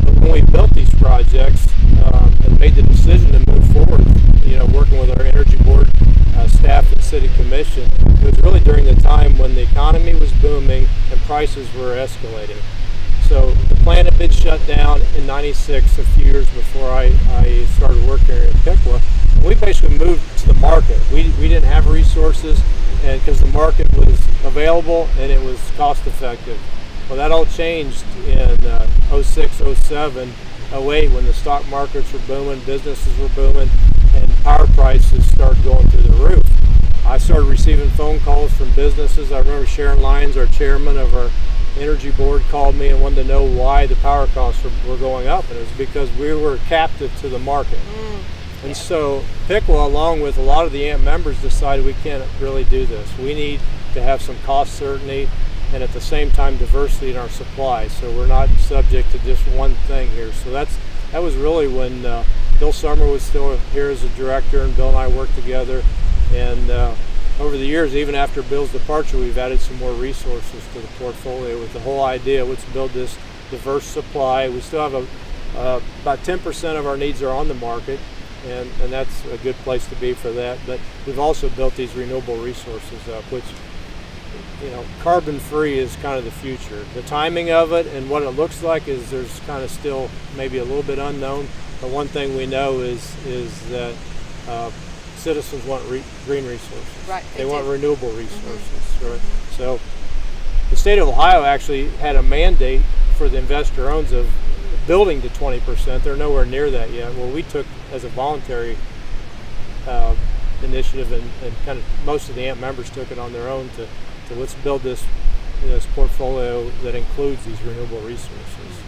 But when we built these projects and made the decision to move forward, working with our energy board staff and city commission, it was really during the time when the economy was booming and prices were escalating. So the plant had been shut down in '96, a few years before I started working here in Piqua. We basically moved to the market. We didn't have resources, and because the market was available and it was cost effective. Well, that all changed in 06, 07, 08 when the stock markets were booming, businesses were booming, and power prices started going through the roof. I started receiving phone calls from businesses. I remember Sharon Lyons, our chairman of our energy board, called me and wanted to know why the power costs were going up, and it was because we were captive to the market. And so Piqua, along with a lot of the AMP members, decided we can't really do this. We need to have some cost certainty and at the same time diversity in our supply, so we're not subject to just one thing here. So that was really when Bill Summer was still here as a director, and Bill and I worked together. And over the years, even after Bill's departure, we've added some more resources to the portfolio with the whole idea, let's build this diverse supply. We still have about 10% of our needs are on the market, and that's a good place to be for that. But we've also built these renewable resources up, which, carbon free is kind of the future. The timing of it and what it looks like is there's kind of still maybe a little bit unknown. But one thing we know is that citizens want green resources. Right. They want renewable resources. Right. So the state of Ohio actually had a mandate for the investor owns of building to 20%. They're nowhere near that yet. Well, we took as a voluntary initiative, and kind of most of the AMP members took it on their own to let's build this portfolio that includes these renewable resources.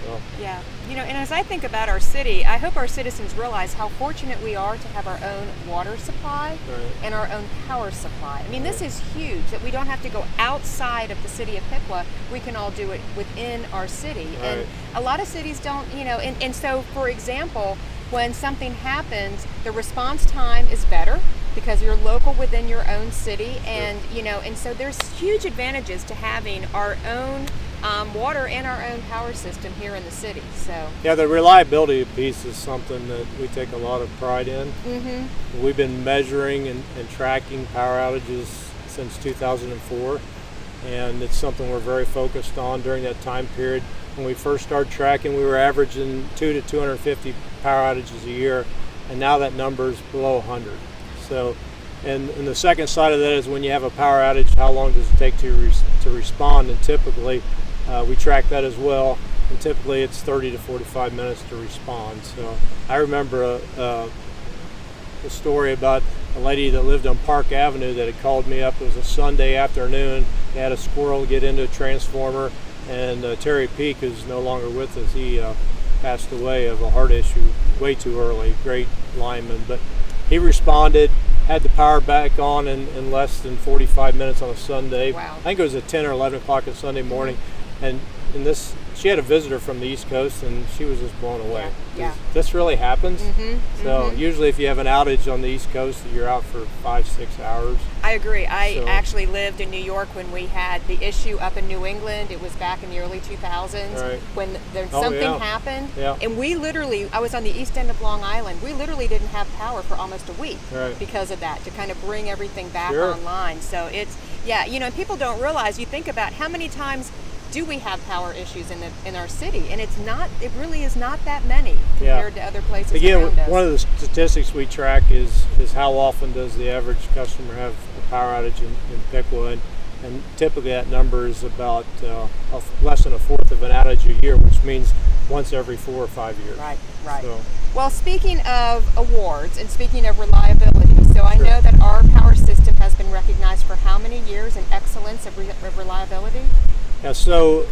So. Yeah, and as I think about our city, I hope our citizens realize how fortunate we are to have our own water supply and our own power supply. I mean, this is huge, that we don't have to go outside of the city of Piqua. We can all do it within our city. And a lot of cities don't, and so, for example, when something happens, the response time is better because you're local within your own city, and and so there's huge advantages to having our own water and our own power system here in the city. So the reliability piece is something that we take a lot of pride in. Mm-hmm. We've been measuring and tracking power outages since 2004, and it's something we're very focused on during that time period. When we first started tracking, we were averaging 200 to 250 power outages a year, and now that number is below 100. So, and the second side of that is when you have a power outage, how long does it take to respond? And typically, we track that as well, and typically it's 30 to 45 minutes to respond. So I remember a story about a lady that lived on Park Avenue that had called me up. It was a Sunday afternoon. They had a squirrel get into a transformer, and Terry Peak, who's no longer with us, he passed away of a heart issue way too early. Great lineman, but he responded, had the power back on in less than 45 minutes on a Sunday. Wow. I think it was at 10 or 11 o'clock on Sunday morning. And she had a visitor from the East Coast, and she was just blown away. Yeah. This really happens. Mm-hmm. So usually if you have an outage on the East Coast, you're out for 5-6 hours. I agree. I So- actually lived in New York when we had the issue up in New England. It was back in the early 2000s Right. when Oh, something yeah. happened. Yeah. And we literally, I was on the east end of Long Island. We literally didn't have power for almost a week Right. because of that, to kind of bring everything back Sure. online. So it's, yeah, you know, people don't realize, you think about how many times do we have power issues in our city, and it really is not that many compared to other places Again, around us. one of the statistics we track is how often does the average customer have a power outage in Piqua, and typically that number is about less than a fourth of an outage a year, which means once every 4 or 5 years. Right. So, Well, speaking of awards and speaking of reliability, so I Sure. know that our power system has been recognized for how many years in excellence of reliability? yeah, so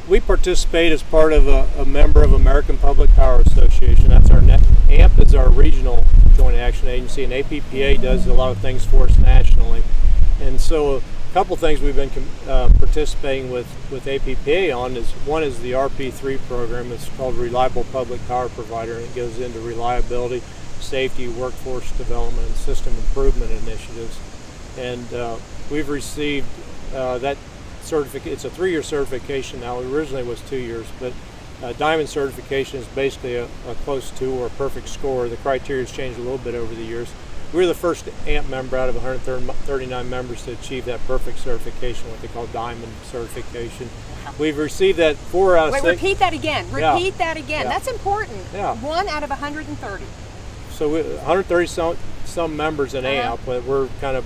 we participate as part of a member of American Public Power Association. That's our AMP is our regional joint action agency, and APPA does a lot of things for us nationally. And so a couple things we've been participating with APPA on is, one is the RP3 program. It's called Reliable Public Power Provider, and it goes into reliability, safety, workforce development, and system improvement initiatives. And we've received that certificate. It's a 3-year certification now. It originally was 2 years, but diamond certification is basically a close to or a perfect score. The criteria has changed a little bit over the years. We're the first AMP member out of 139 members to achieve that perfect certification, what they call diamond certification. We've received that 4 out of 6. Wait, repeat that again. Repeat that again. Yeah. That's important. Yeah. 1 out of 130. So 130 some members in Uh-huh. AMP, but we're kind of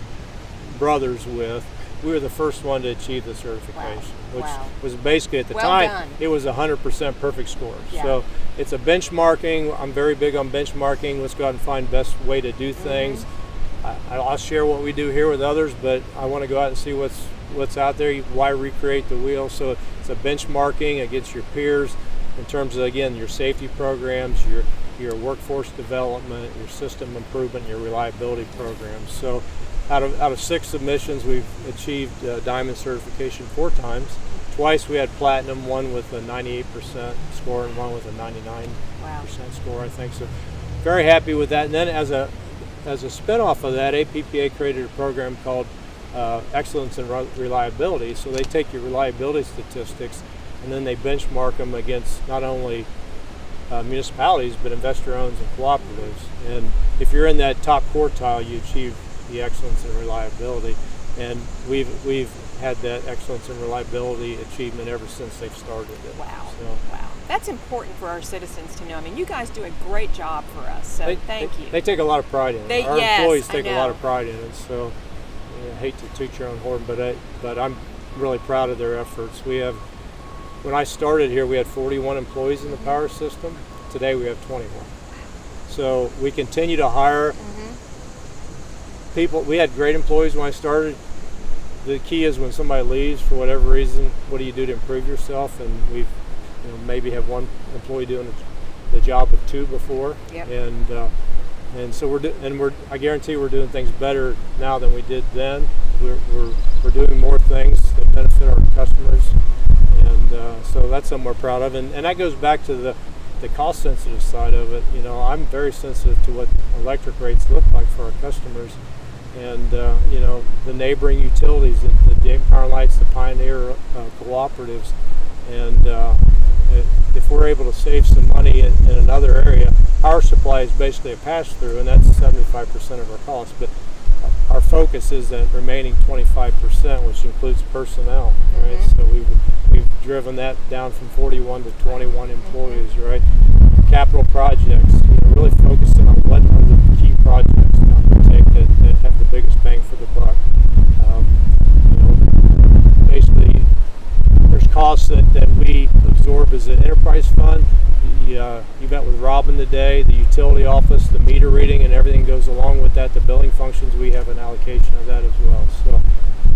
brothers with. We were the first one to achieve the certification, which was basically at the Well time, done. it was 100% perfect score. Yeah. So it's a benchmarking. I'm very big on benchmarking. Let's go out and find best way to do things. I'll share what we do here with others, but I want to go out and see what's out there. Why recreate the wheel? So it's a benchmarking against your peers in terms of, again, your safety programs, your workforce development, your system improvement, your reliability programs. So out of 6 submissions, we've achieved diamond certification 4 times. Twice we had platinum, one with a 98% score and one with a 99% score, I think. So very happy with that. And then as a spinoff of that, APPA created a program called Excellence in Reliability. So they take your reliability statistics and then they benchmark them against not only municipalities but investor-owned and cooperatives. And if you're in that top quartile, you achieve the excellence in reliability, and we've had that excellence in reliability achievement ever since they've started it. Wow. So, Wow. That's important for our citizens to know. I mean, you guys do a great job for us, so thank you. They take a lot of pride in it. Our Yes, employees I take a know. lot of pride in it. So I hate to toot your own horn, but I'm really proud of their efforts. When I started here, we had 41 employees in the power system. Today we have 21. So we continue to hire people. We had great employees when I started. The key is when somebody leaves for whatever reason, what do you do to improve yourself? And we've maybe have one employee doing the job of 2 before. Yep. And so I guarantee we're doing things better now than we did then. We're doing more things that benefit our customers, and so that's something we're proud of. And that goes back to the cost sensitive side of it. I'm very sensitive to what electric rates look like for our customers, and the neighboring utilities, the Dayton Power and Lights, the Pioneer cooperatives, and if we're able to save some money in another area, power supply is basically a pass-through, and that's 75% of our costs. But our focus is that remaining 25%, which includes personnel, right? So we've driven that down from 41 to 21 employees, right? Capital projects, really focusing on what are the key projects to take that have the biggest bang for the buck. Basically, there's costs that we absorb as an enterprise fund. You met with Robin today, the utility office, the meter reading, and everything goes along with that. The billing functions, we have an allocation of that as well.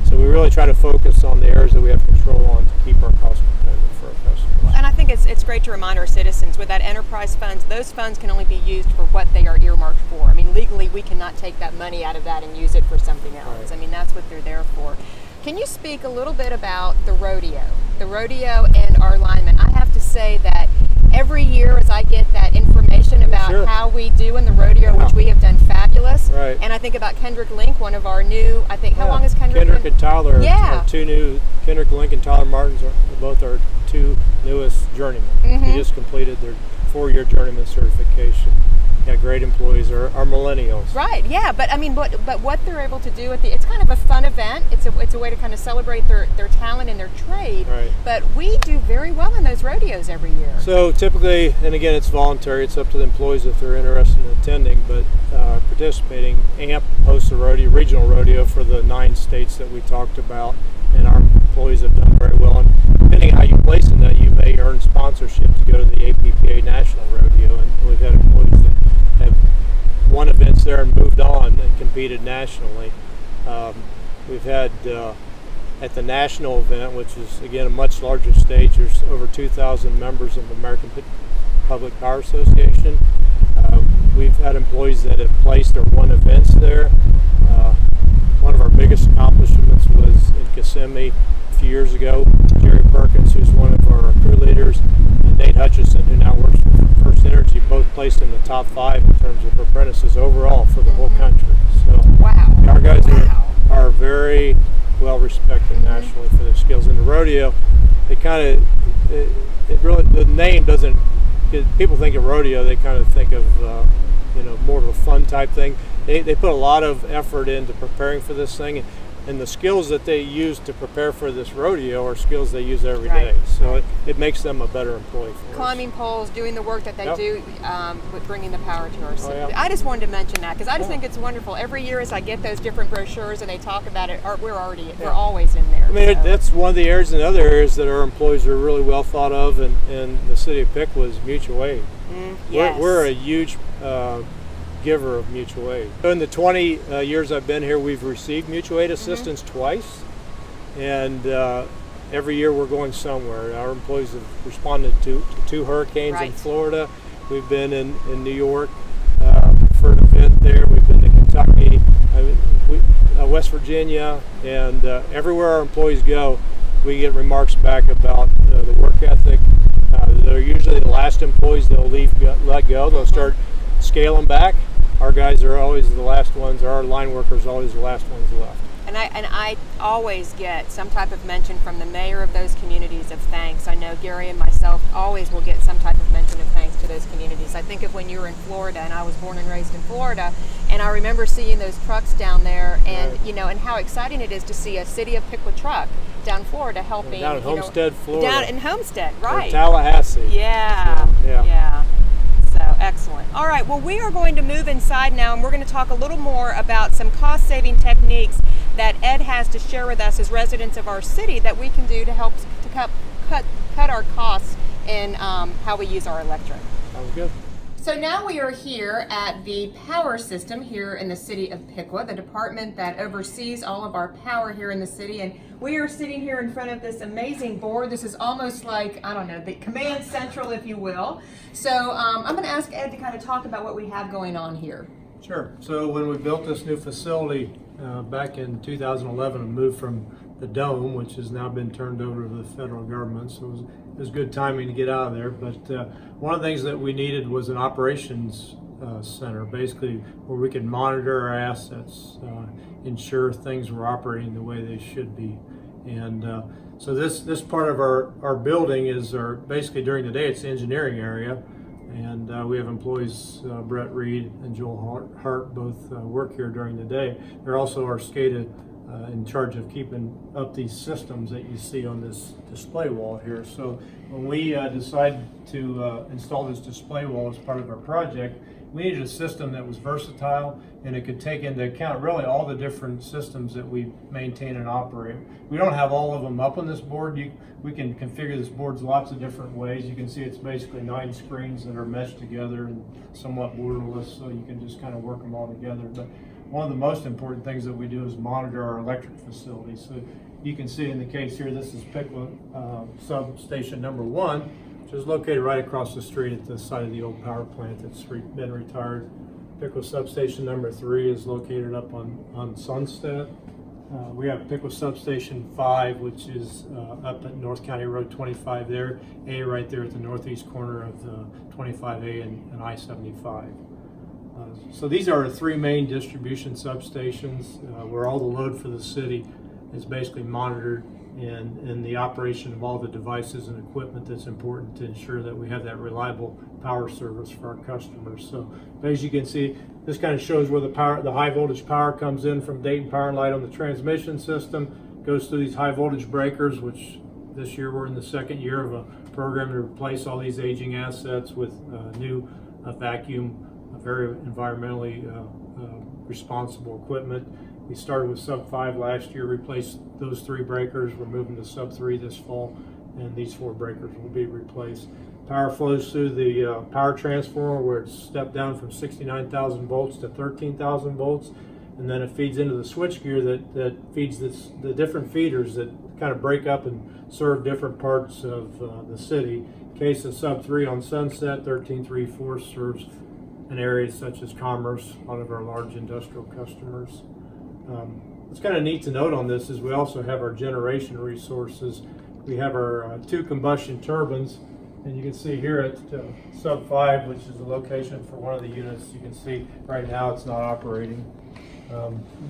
So we really try to focus on the areas that we have control on to keep our costs competitive for our customers. Well, and I think it's great to remind our citizens with that enterprise funds, those funds can only be used for what they are earmarked for. I mean, legally, we cannot take that money out of that and use it for something else. Right. I mean, that's what they're there for. Can you speak a little bit about the rodeo and our alignment? I have to say that every year as I get that information information about Sure. how we do in the rodeo, which we have done fabulous. Right. And I think about Kendrick Link, one of our new, I think, how long is Kendrick? Kendrick and Tyler Yeah. are two new, Kendrick Link and Tyler Martins are both our two newest journeymen. They just completed their 4-year journeyman certification. Yeah, great employees are millennials. Right, yeah, but I mean, but what they're able to do it's kind of a fun event. It's a way to kind of celebrate their talent and their trade. Right. But we do very well in those rodeos every year. So typically, and again, it's voluntary. It's up to the employees if they're interested in attending, but participating. AMP hosts a regional rodeo for the 9 states that we talked about, and our employees have done very well. And depending on how you place in that, you may earn sponsorship to go to the APPA National Rodeo, and we've had employees that have won events there and moved on and competed nationally. We've had at the national event, which is again a much larger stage, there's over 2,000 members of the American Public Power Association. We've had employees that have placed or won events there. One of our biggest accomplishments was in Kissimmee a few years ago. Jerry Perkins, who's one of our crew leaders, and Nate Hutchison, who now works for First Energy, both placed in the top 5 in terms of apprentices overall for the whole country. So Wow. our guys are very well respected nationally for their skills. In the rodeo, they kind of, it really, the name doesn't, people think of rodeo, they kind of think of, more of a fun type thing. They put a lot of effort into preparing for this thing, and the skills that they use to prepare for this rodeo are skills they use every day. So it makes them a better employee for us. Climbing poles, doing the work that they do with bringing the power to our city. yeah. I just wanted to mention that because I just think it's wonderful. Every year as I get those different brochures and they talk about it, we're always in there. I mean, that's one of the areas, and the other areas that our employees are really well thought of in the city of Piqua is mutual aid. Yes. We're a huge giver of mutual aid. In the 20 years I've been here, we've received mutual aid assistance twice, and every year we're going somewhere. Our employees have responded to 2 hurricanes in Florida. We've been in New York for an event there. We've been to Kentucky, West Virginia, and everywhere our employees go, we get remarks back about the work ethic. They're usually the last employees they'll let go. They'll start scaling back. Our guys are always the last ones. Our line workers are always the last ones left. And I always get some type of mention from the mayor of those communities of thanks. I know Gary and myself always will get some type of mention of thanks to those communities. I think of when you were in Florida, and I was born and raised in Florida, and I remember seeing those trucks down there, and and how exciting it is to see a City of Piqua truck down Florida helping. Down in Homestead, Florida. Down in Homestead, right? Or Tallahassee. Yeah. Yeah. So excellent. All right. Well, we are going to move inside now, and we're going to talk a little more about some cost-saving techniques that Ed has to share with us as residents of our city that we can do to help to cut our costs in how we use our electric. Sounds good. So now we are here at the power system here in the city of Piqua, the department that oversees all of our power here in the city. And we are sitting here in front of this amazing board. This is almost like, I don't know, the command central, if you will. So I'm going to ask Ed to kind of talk about what we have going on here. Sure. So when we built this new facility back in 2011 and moved from the dome, which has now been turned over to the federal government, so it was good timing to get out of there. But one of the things that we needed was an operations center, basically where we could monitor our assets, ensure things were operating the way they should be. And so this part of our building is basically during the day it's the engineering area. And we have employees, Brett Reed and Joel Hart, both work here during the day. They're also our SCADA in charge of keeping up these systems that you see on this display wall here. So when we decided to install this display wall as part of our project, we needed a system that was versatile and it could take into account really all the different systems that we maintain and operate. We don't have all of them up on this board. We can configure this board lots of different ways. You can see it's basically 9 screens that are meshed together and somewhat borderless, so you can just kind of work them all together. But one of the most important things that we do is monitor our electric facility. So you can see in the case here, this is Piqua substation number 1, which is located right across the street at the site of the old power plant that's been retired. Piqua substation number 3 is located up on Sunset. We have Piqua Substation 5, which is up at North County Road 25 there, right there at the northeast corner of the 25A and I-75. So these are the three main distribution substations where all the load for the city is basically monitored, and the operation of all the devices and equipment that's important to ensure that we have that reliable power service for our customers. So as you can see, this kind of shows where the high voltage power comes in from Dayton Power and Light on the transmission system, goes through these high voltage breakers, which this year we're in the second year of a program to replace all these aging assets with new vacuum, very environmentally responsible equipment. We started with sub 5 last year, replaced those 3 breakers. We're moving to sub 3 this fall, and these 4 breakers will be replaced. Power flows through the power transformer, where it's stepped down from 69,000 volts to 13,000 volts, and then it feeds into the switchgear that feeds the different feeders that kind of break up and serve different parts of the city. In case of sub 3 on Sunset, 1334 serves in areas such as Commerce, one of our large industrial customers. What's kind of neat to note on this is we also have our generation resources. We have our 2 combustion turbines, and you can see here at sub 5, which is the location for one of the units. You can see right now it's not operating,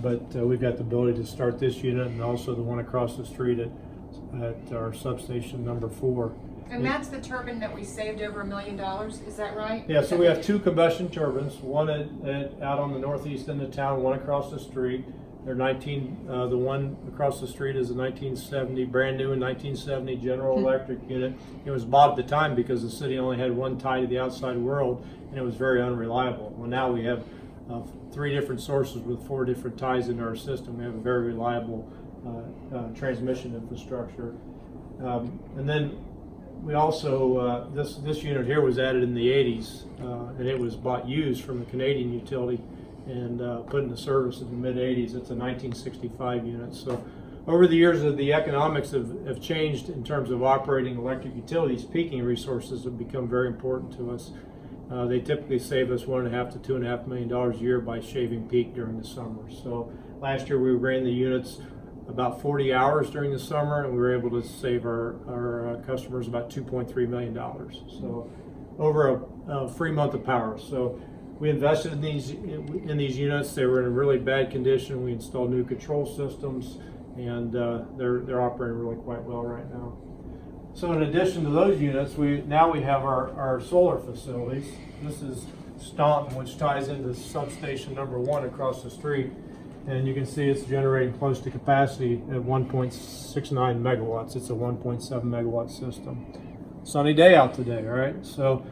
but we've got the ability to start this unit and also the one across the street at our substation number 4. And that's the turbine that we saved over $1 million, is that right? Yeah, so we have 2 combustion turbines, one out on the northeast end of town, one across the street. They're the one across the street is a 1970, brand new in 1970 General Electric unit. It was bought at the time because the city only had one tie to the outside world, and it was very unreliable. Well, now we have 3 different sources with 4 different ties into our system. We have a very reliable transmission infrastructure. And then we also, this unit here was added in the 80s, and it was bought used from a Canadian utility and put into service in the mid-80s. It's a 1965 unit. So over the years, the economics have changed in terms of operating electric utilities. Peaking resources have become very important to us. They typically save us $1.5 to $2.5 million a year by shaving peak during the summer. So last year we ran the units about 40 hours during the summer, and we were able to save our customers about $2.3 million. So over a free month of power. So we invested in these units. They were in a really bad condition. We installed new control systems, and they're operating really quite well right now. So in addition to those units, now we have our solar facilities. This is Staunton, which ties into substation number 1 across the street. And you can see it's generating close to capacity at 1.69 megawatts. It's a 1.7 megawatt system. Sunny day out today, all right? So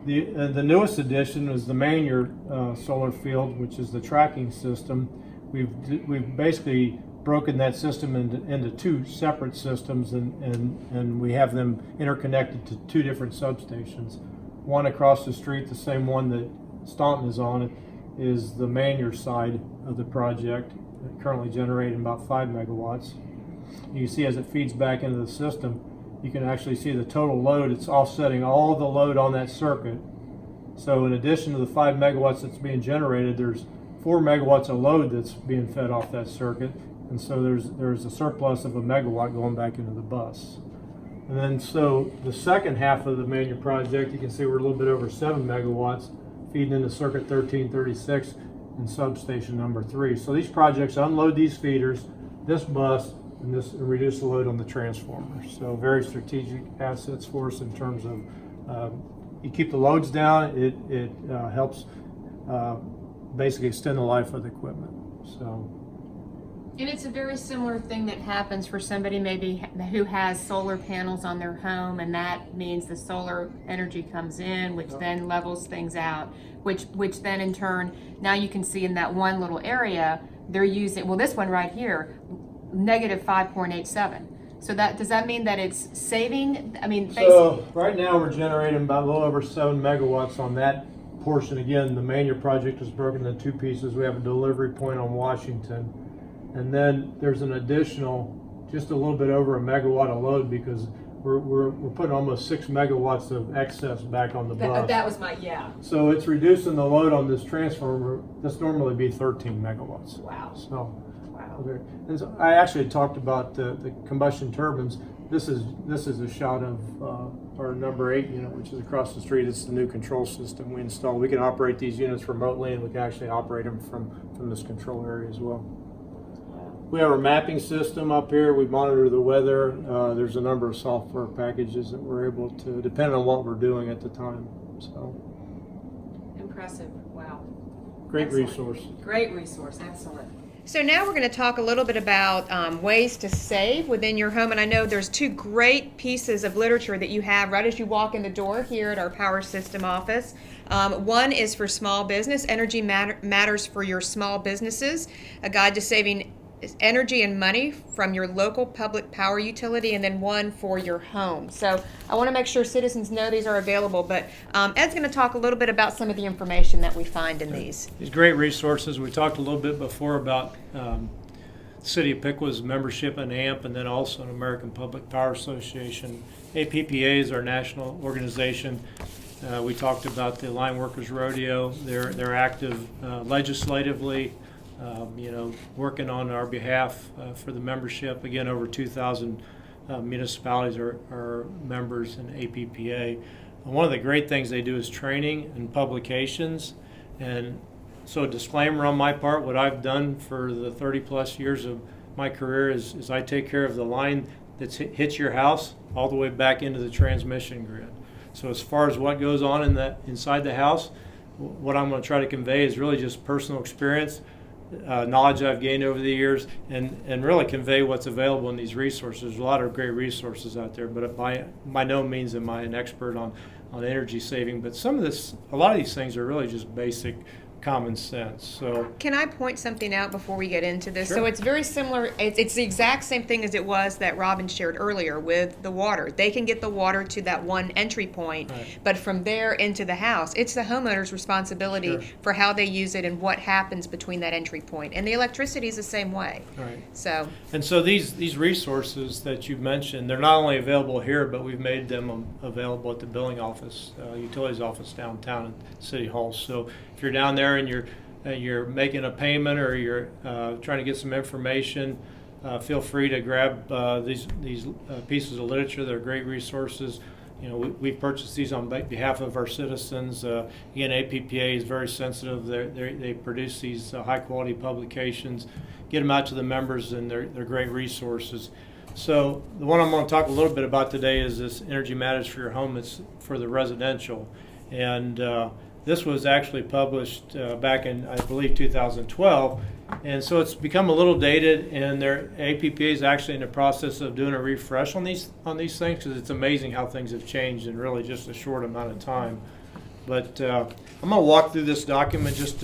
the newest addition is the Maynard solar field, which is the tracking system. We've basically broken that system into 2 separate systems, and we have them interconnected to 2 different substations. One across the street, the same one that Staunton is on, is the Maynard side of the project, currently generating about 5 megawatts. You see as it feeds back into the system, you can actually see the total load. It's offsetting all the load on that circuit. So in addition to the 5 megawatts that's being generated, there's 4 megawatts of load that's being fed off that circuit. And so there's a surplus of a megawatt going back into the bus. And then so the second half of the Maynard project, you can see we're a little bit over 7 megawatts feeding into circuit 1336 and substation number 3. So these projects unload these feeders, this bus, and reduce the load on the transformers. So very strategic assets for us in terms of you keep the loads down. It helps basically extend the life of the equipment. So. And it's a very similar thing that happens for somebody maybe who has solar panels on their home, and that means the solar energy comes in, which then levels things out, which then in turn, now you can see in that one little area, they're using, well, this one right here, negative 5.87. So does that mean that it's saving? I mean, so right now we're generating about a little over 7 megawatts on that portion. Again, the Maynard project is broken into 2 pieces. We have a delivery point on Washington, and then there's an additional just a little bit over a megawatt of load because we're putting almost 6 megawatts of excess back on the bus. That was my, yeah. So it's reducing the load on this transformer. This normally be 13 megawatts. Wow. So, wow. Okay. And so I actually talked about the combustion turbines. This is a shot of our number 8 unit, which is across the street. It's the new control system we installed. We can operate these units remotely, and we can actually operate them from this control area as well. We have a mapping system up here. We monitor the weather. There's a number of software packages that we're able to, depending on what we're doing at the time. So impressive. Wow. Great Excellent. resource. Great resource. Excellent. So now we're going to talk a little bit about ways to save within your home. And I know there's 2 great pieces of literature that you have right as you walk in the door here at our Power System office. One is for small business, Energy Matters for Your Small Businesses, a guide to saving energy and money from your local public power utility, and then one for your home. So I want to make sure citizens know these are available, but Ed's going to talk a little bit about some of the information that we find in these. These great resources. We talked a little bit before about the City of Piqua's membership in AMP, and then also an American Public Power Association. APPA is our national organization. We talked about the Line Workers Rodeo. They're active legislatively. Working on our behalf for the membership. Again, over 2,000 municipalities are members in APPA. And one of the great things they do is training and publications. And so a disclaimer on my part, what I've done for the 30 plus years of my career is I take care of the line that hits your house all the way back into the transmission grid. So as far as what goes on inside the house, what I'm going to try to convey is really just personal experience, knowledge I've gained over the years, and really convey what's available in these resources. There's a lot of great resources out there, but by no means am I an expert on energy saving. But a lot of these things are really just basic common sense. So can I point something out before we get into this? Sure. So it's very similar. It's the exact same thing as it was that Robin shared earlier with the water. They can get the water to that one entry point, right. But from there into the house, it's the homeowner's responsibility Sure. for how they use it and what happens between that entry point. And the electricity is the same way. Right. So these resources that you mentioned, they're not only available here, but we've made them available at the billing office, utilities office downtown at City Hall. So if you're down there and you're making a payment or you're trying to get some information, feel free to grab these pieces of literature. They're great resources. We've purchased these on behalf of our citizens. Again, APPA is very sensitive. They produce these high quality publications, get them out to the members, and they're great resources. So the one I'm going to talk a little bit about today is this Energy Matters for Your Home. It's for the residential, and this was actually published back in, I believe, 2012, and so it's become a little dated, and their APPA is actually in the process of doing a refresh on these things, because it's amazing how things have changed in really just a short amount of time. But I'm going to walk through this document just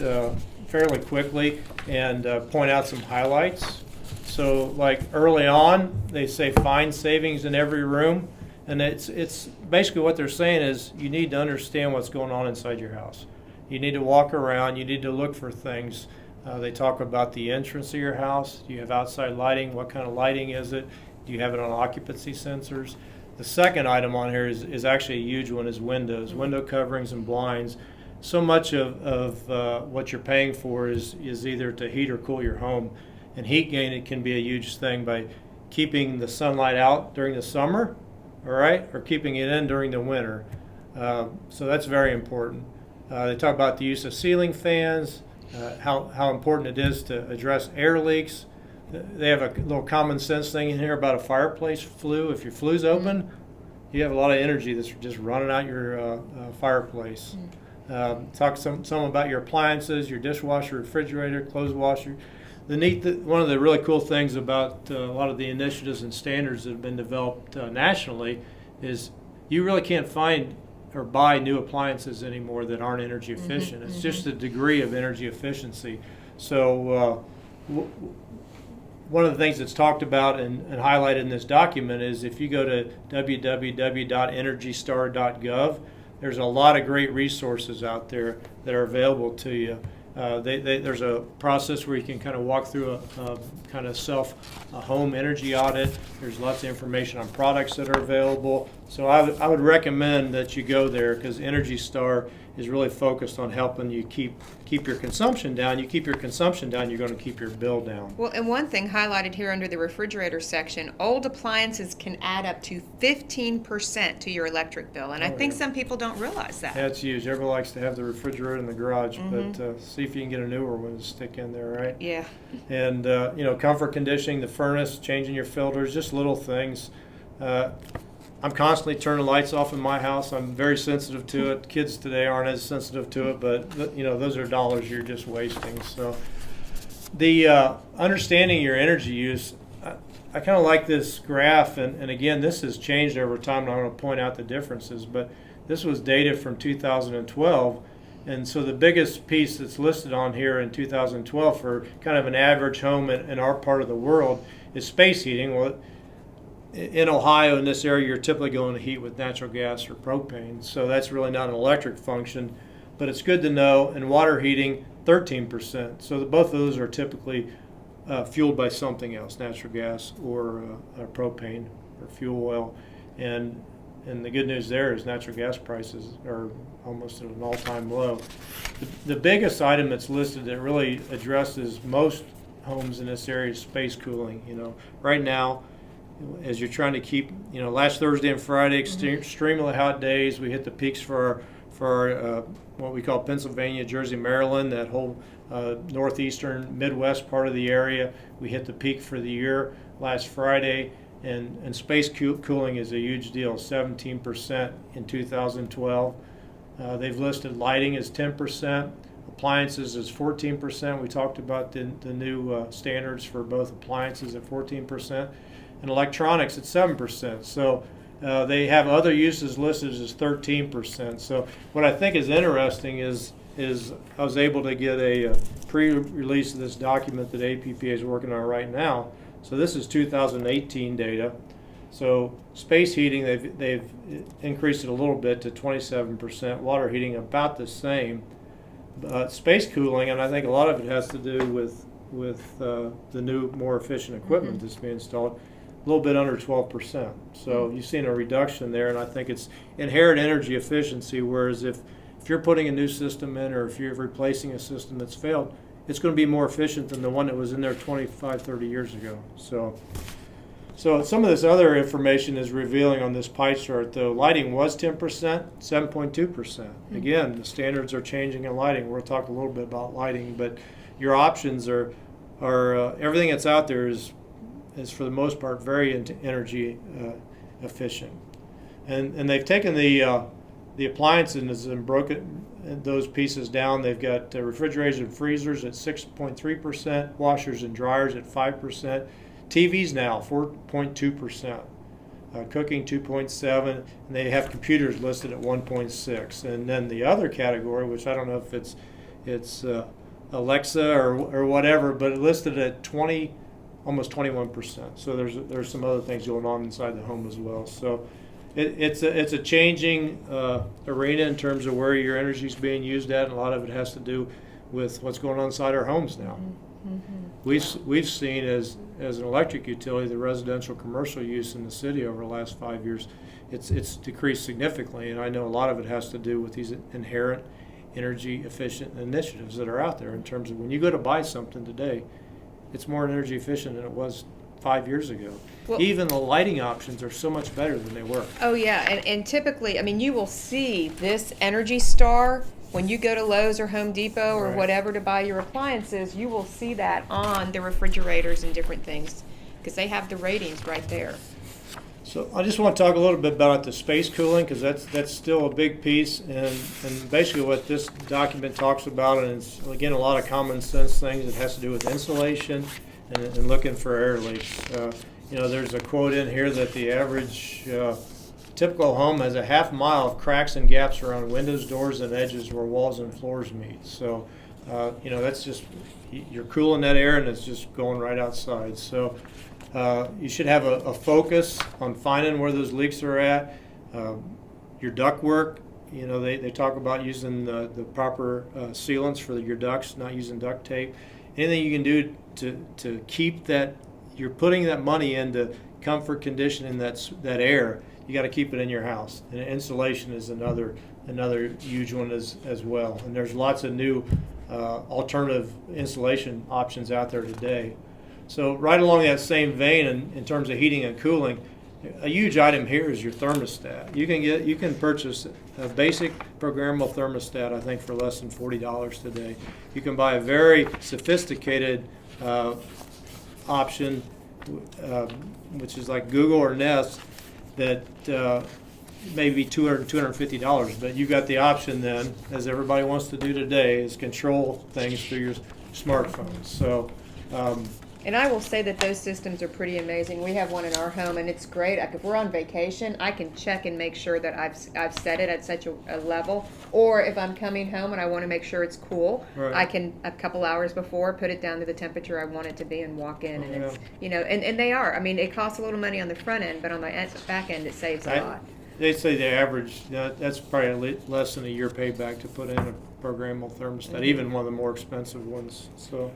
fairly quickly and point out some highlights. So like early on, they say find savings in every room. And it's basically what they're saying is you need to understand what's going on inside your house. You need to walk around. You need to look for things. They talk about the entrance of your house. Do you have outside lighting? What kind of lighting is it? Do you have it on occupancy sensors? The second item on here is actually a huge one, is windows, window coverings and blinds. So much of what you're paying for is either to heat or cool your home. And heat gain, it can be a huge thing by keeping the sunlight out during the summer, all right, or keeping it in during the winter. So that's very important. They talk about the use of ceiling fans, how important it is to address air leaks. They have a little common sense thing in here about a fireplace flue. If your flue's open, you have a lot of energy that's just running out your fireplace. Talk some about your appliances, your dishwasher, refrigerator, clothes washer. One of the really cool things about a lot of the initiatives and standards that have been developed nationally is you really can't find or buy new appliances anymore that aren't energy efficient. It's just the degree of energy efficiency. So one of the things that's talked about and highlighted in this document is if you go to www.energystar.gov, there's a lot of great resources out there that are available to you. There's a process where you can kind of walk through a kind of a home energy audit. There's lots of information on products that are available. So I would recommend that you go there, because Energy Star is really focused on helping you keep your consumption down. You keep your consumption down, you're going to keep your bill down. Well, and one thing highlighted here under the refrigerator section, old appliances can add up to 15% to your electric bill. And I think some people don't realize that. That's huge. Everyone likes to have the refrigerator in the garage, but see if you can get a newer one to stick in there, right? Yeah. And, comfort conditioning, the furnace, changing your filters, just little things. I'm constantly turning lights off in my house. I'm very sensitive to it. Kids today aren't as sensitive to it, but those are dollars you're just wasting. So the understanding your energy use, I kind of like this graph, and again, this has changed over time, and I'm going to point out the differences, but this was data from 2012, and so the biggest piece that's listed on here in 2012 for kind of an average home in our part of the world is space heating. Well, in Ohio, in this area, you're typically going to heat with natural gas or propane, so that's really not an electric function, but it's good to know. And water heating, 13%. So both of those are typically fueled by something else, natural gas or propane or fuel oil. And the good news there is natural gas prices are almost at an all-time low. The biggest item that's listed that really addresses most homes in this area is space cooling. Right now, as you're trying to keep, last Thursday and Friday, extremely hot days. We hit the peaks for our what we call Pennsylvania, Jersey, Maryland, that whole northeastern Midwest part of the area. We hit the peak for the year last Friday, and space cooling is a huge deal, 17% in 2012. They've listed lighting as 10%, appliances as 14%. We talked about the new standards for both appliances at 14%. And electronics at 7%. So they have other uses listed as 13%. So what I think is interesting is I was able to get a pre-release of this document that APPA is working on right now. So this is 2018 data. So space heating, they've increased it a little bit to 27%. Water heating about the same. Space cooling, and I think a lot of it has to do with the new, more efficient equipment that's being installed. A little bit under 12%. So you've seen a reduction there, and I think it's inherent energy efficiency, whereas if you're putting a new system in, or if you're replacing a system that's failed, it's going to be more efficient than the one that was in there 25, 30 years ago. So some of this other information is revealing on this pie chart, though. Lighting was 10%, 7.2%. Again, the standards are changing in lighting. We'll talk a little bit about lighting, but your options are everything that's out there is for the most part very energy efficient, and they've taken the appliances and broken those pieces down. They've got refrigerators and freezers at 6.3%, washers and dryers at 5%, TVs now 4.2%, cooking 2.7%, and they have computers listed at 1.6%. And then the other category, which I don't know if it's Alexa or whatever, but listed at almost 21%. So there's some other things going on inside the home as well. So it's a changing arena in terms of where your energy is being used at, and a lot of it has to do with what's going on inside our homes now. We've seen as an electric utility the residential commercial use in the city over the last 5 years. It's decreased significantly, and I know a lot of it has to do with these inherent energy efficient initiatives that are out there. In terms of when you go to buy something today, it's more energy efficient than it was 5 years ago. Well, even the lighting options are so much better than they were. Oh yeah, and typically, you will see this Energy Star when you go to Lowe's or Home Depot or whatever to buy your appliances. You will see that on the refrigerators and different things, because they have the ratings right there. So I just want to talk a little bit about the space cooling, because that's still a big piece, and basically what this document talks about, and it's again a lot of common sense things. It has to do with insulation and looking for air leaks. There's a quote in here that the average typical home has a half mile of cracks and gaps around windows, doors, and edges where walls and floors meet. So that's just, you're cooling that air and it's just going right outside. So you should have a focus on finding where those leaks are at. Your ductwork, they talk about using the proper sealants for your ducts, not using duct tape. Anything you can do to keep that, you're putting that money into comfort, conditioning that air. You got to keep it in your house, and insulation is another huge one as well. And there's lots of new alternative insulation options out there today. So right along that same vein, in terms of heating and cooling, a huge item here is your thermostat. You can purchase a basic programmable thermostat, I think, for less than $40 today. You can buy a very sophisticated option, which is like Google or Nest, that maybe $200, $250. But you've got the option then, as everybody wants to do today, is control things through your smartphones. So. And I will say that those systems are pretty amazing. We have one in our home, and it's great. Like if we're on vacation, I can check and make sure that I've set it at such a level. Or if I'm coming home and I want to make sure it's cool, right. I can a couple hours before put it down to the temperature I want it to be and walk in. And it's and they are. I mean, it costs a little money on the front end, but on the back end, it saves a lot. They say the average that's probably less than a year payback to put in a programmable thermostat, even one of the more expensive ones. So.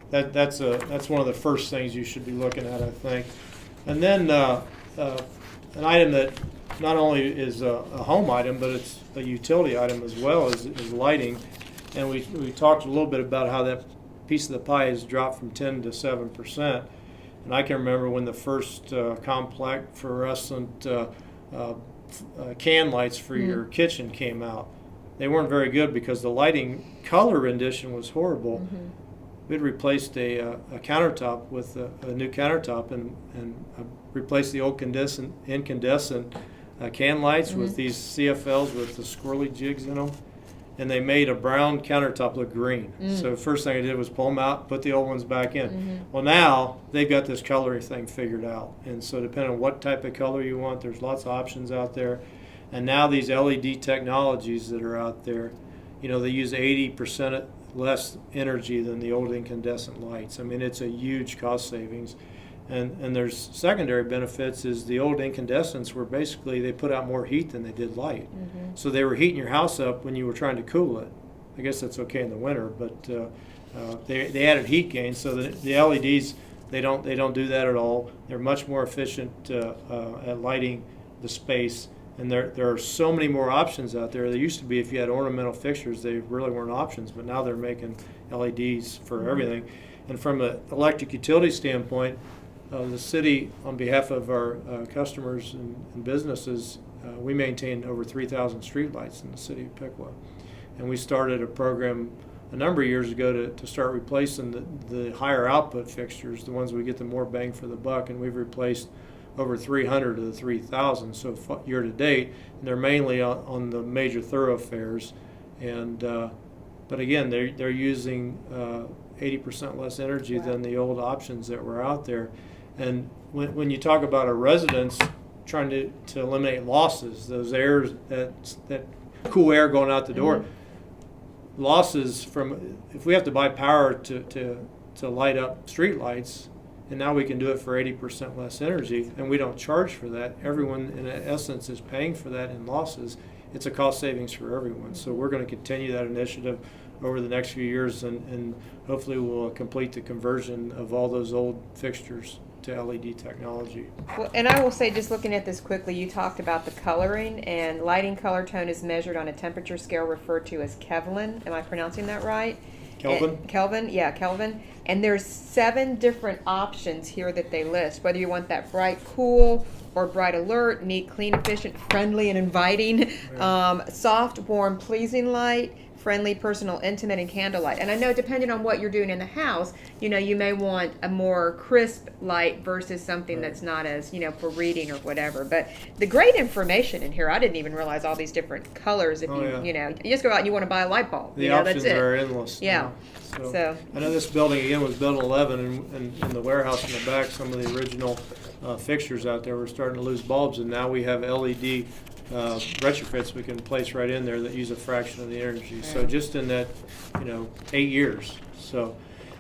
That's one of the first things you should be looking at, I think. And then an item that not only is a home item, but it's a utility item as well, is lighting. And we talked a little bit about how that piece of the pie has dropped from 10 to 7%. And I can remember when the first complex fluorescent can lights for your kitchen came out. They weren't very good because the lighting color rendition was horrible. Mm-hmm. We'd replaced a countertop with a new countertop and replaced the old incandescent can lights with these CFLs with the squirrely jigs in them. And they made a brown countertop look green. So the first thing I did was pull them out, put the old ones back in. Well, now they've got this coloring thing figured out. And so depending on what type of color you want, there's lots of options out there. And now these LED technologies that are out there, they use 80% less energy than the old incandescent lights. I mean, it's a huge cost savings. And there's secondary benefits is the old incandescents were basically, they put out more heat than they did light. So they were heating your house up when you were trying to cool it. I guess that's okay in the winter, but they added heat gain. So the LEDs, they don't do that at all. They're much more efficient at lighting the space. And there are so many more options out there. There used to be, if you had ornamental fixtures, they really weren't options, but now they're making LEDs for everything. And from an electric utility standpoint, the city, on behalf of our customers and businesses, we maintain over 3,000 streetlights in the city of Piqua. And we started a program a number of years ago to start replacing the higher output fixtures, the ones we get the more bang for the buck, and we've replaced over 300 of the 3,000 so year to date, and they're mainly on the major thoroughfares. And but again, they're using 80% less energy than the old options that were out there. And when you talk about a residence trying to eliminate losses, those airs that cool air going out the door, losses from, if we have to buy power to light up street lights, and now we can do it for 80% less energy, and we don't charge for that. Everyone, in essence, is paying for that in losses. It's a cost savings for everyone. So we're going to continue that initiative over the next few years, and hopefully we'll complete the conversion of all those old fixtures to LED technology. Well, and I will say, just looking at this quickly, you talked about the coloring, and lighting color tone is measured on a temperature scale referred to as Kelvin. Am I pronouncing that right? Kelvin? Kelvin, yeah, Kelvin. And there's 7 different options here that they list, whether you want that bright, cool, or bright alert, neat, clean, efficient, friendly, and inviting, soft, warm, pleasing light, friendly, personal, intimate, and candlelight. And I know depending on what you're doing in the house, you may want a more crisp light versus something that's not as, for reading or whatever. But the great information in here, I didn't even realize all these different colors. If you just go out and you want to buy a light bulb. The options are endless. Yeah. So I know this building again was built in 11, and in the warehouse in the back, some of the original fixtures out there were starting to lose bulbs, and now we have LED retrofits we can place right in there that use a fraction of the energy. So just in that 8 years. So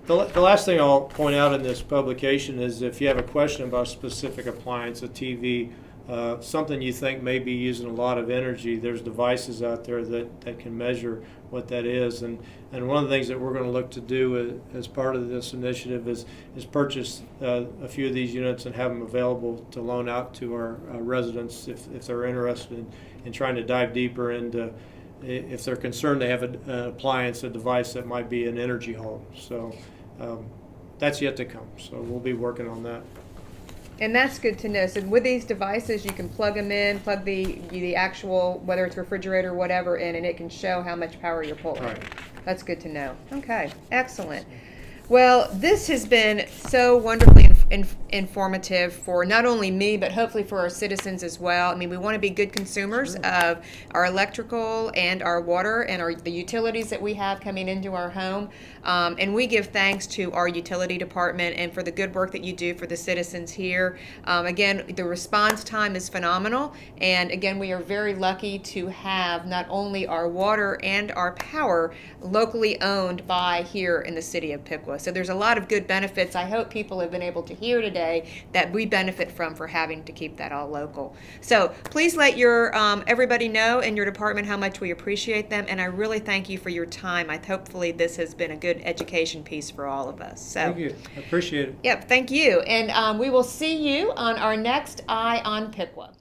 the last thing I'll point out in this publication is if you have a question about a specific appliance, a TV, something you think may be using a lot of energy, there's devices out there that can measure what that is. And one of the things that we're going to look to do as part of this initiative is purchase a few of these units and have them available to loan out to our residents if they're interested in trying to dive deeper into, if they're concerned they have an appliance, a device that might be an energy hole. So that's yet to come. So we'll be working on that. And that's good to know. So with these devices, you can plug them in, plug the actual, whether it's refrigerator or whatever, in, and it can show how much power you're pulling. Right. That's good to know. Okay, excellent. Well, this has been so wonderfully informative for not only me, but hopefully for our citizens as well. I mean, we want to be good consumers of our electrical and our water and the utilities that we have coming into our home. And we give thanks to our utility department and for the good work that you do for the citizens here. Again, the response time is phenomenal. And again, we are very lucky to have not only our water and our power locally owned by here in the city of Piqua. So there's a lot of good benefits I hope people have been able to hear today that we benefit from for having to keep that all local. So please let your everybody know in your department how much we appreciate them, and I really thank you for your time. Hopefully this has been a good education piece for all of us. So thank you. I appreciate it. Yep, thank you. And we will see you on our next Eye on Piqua.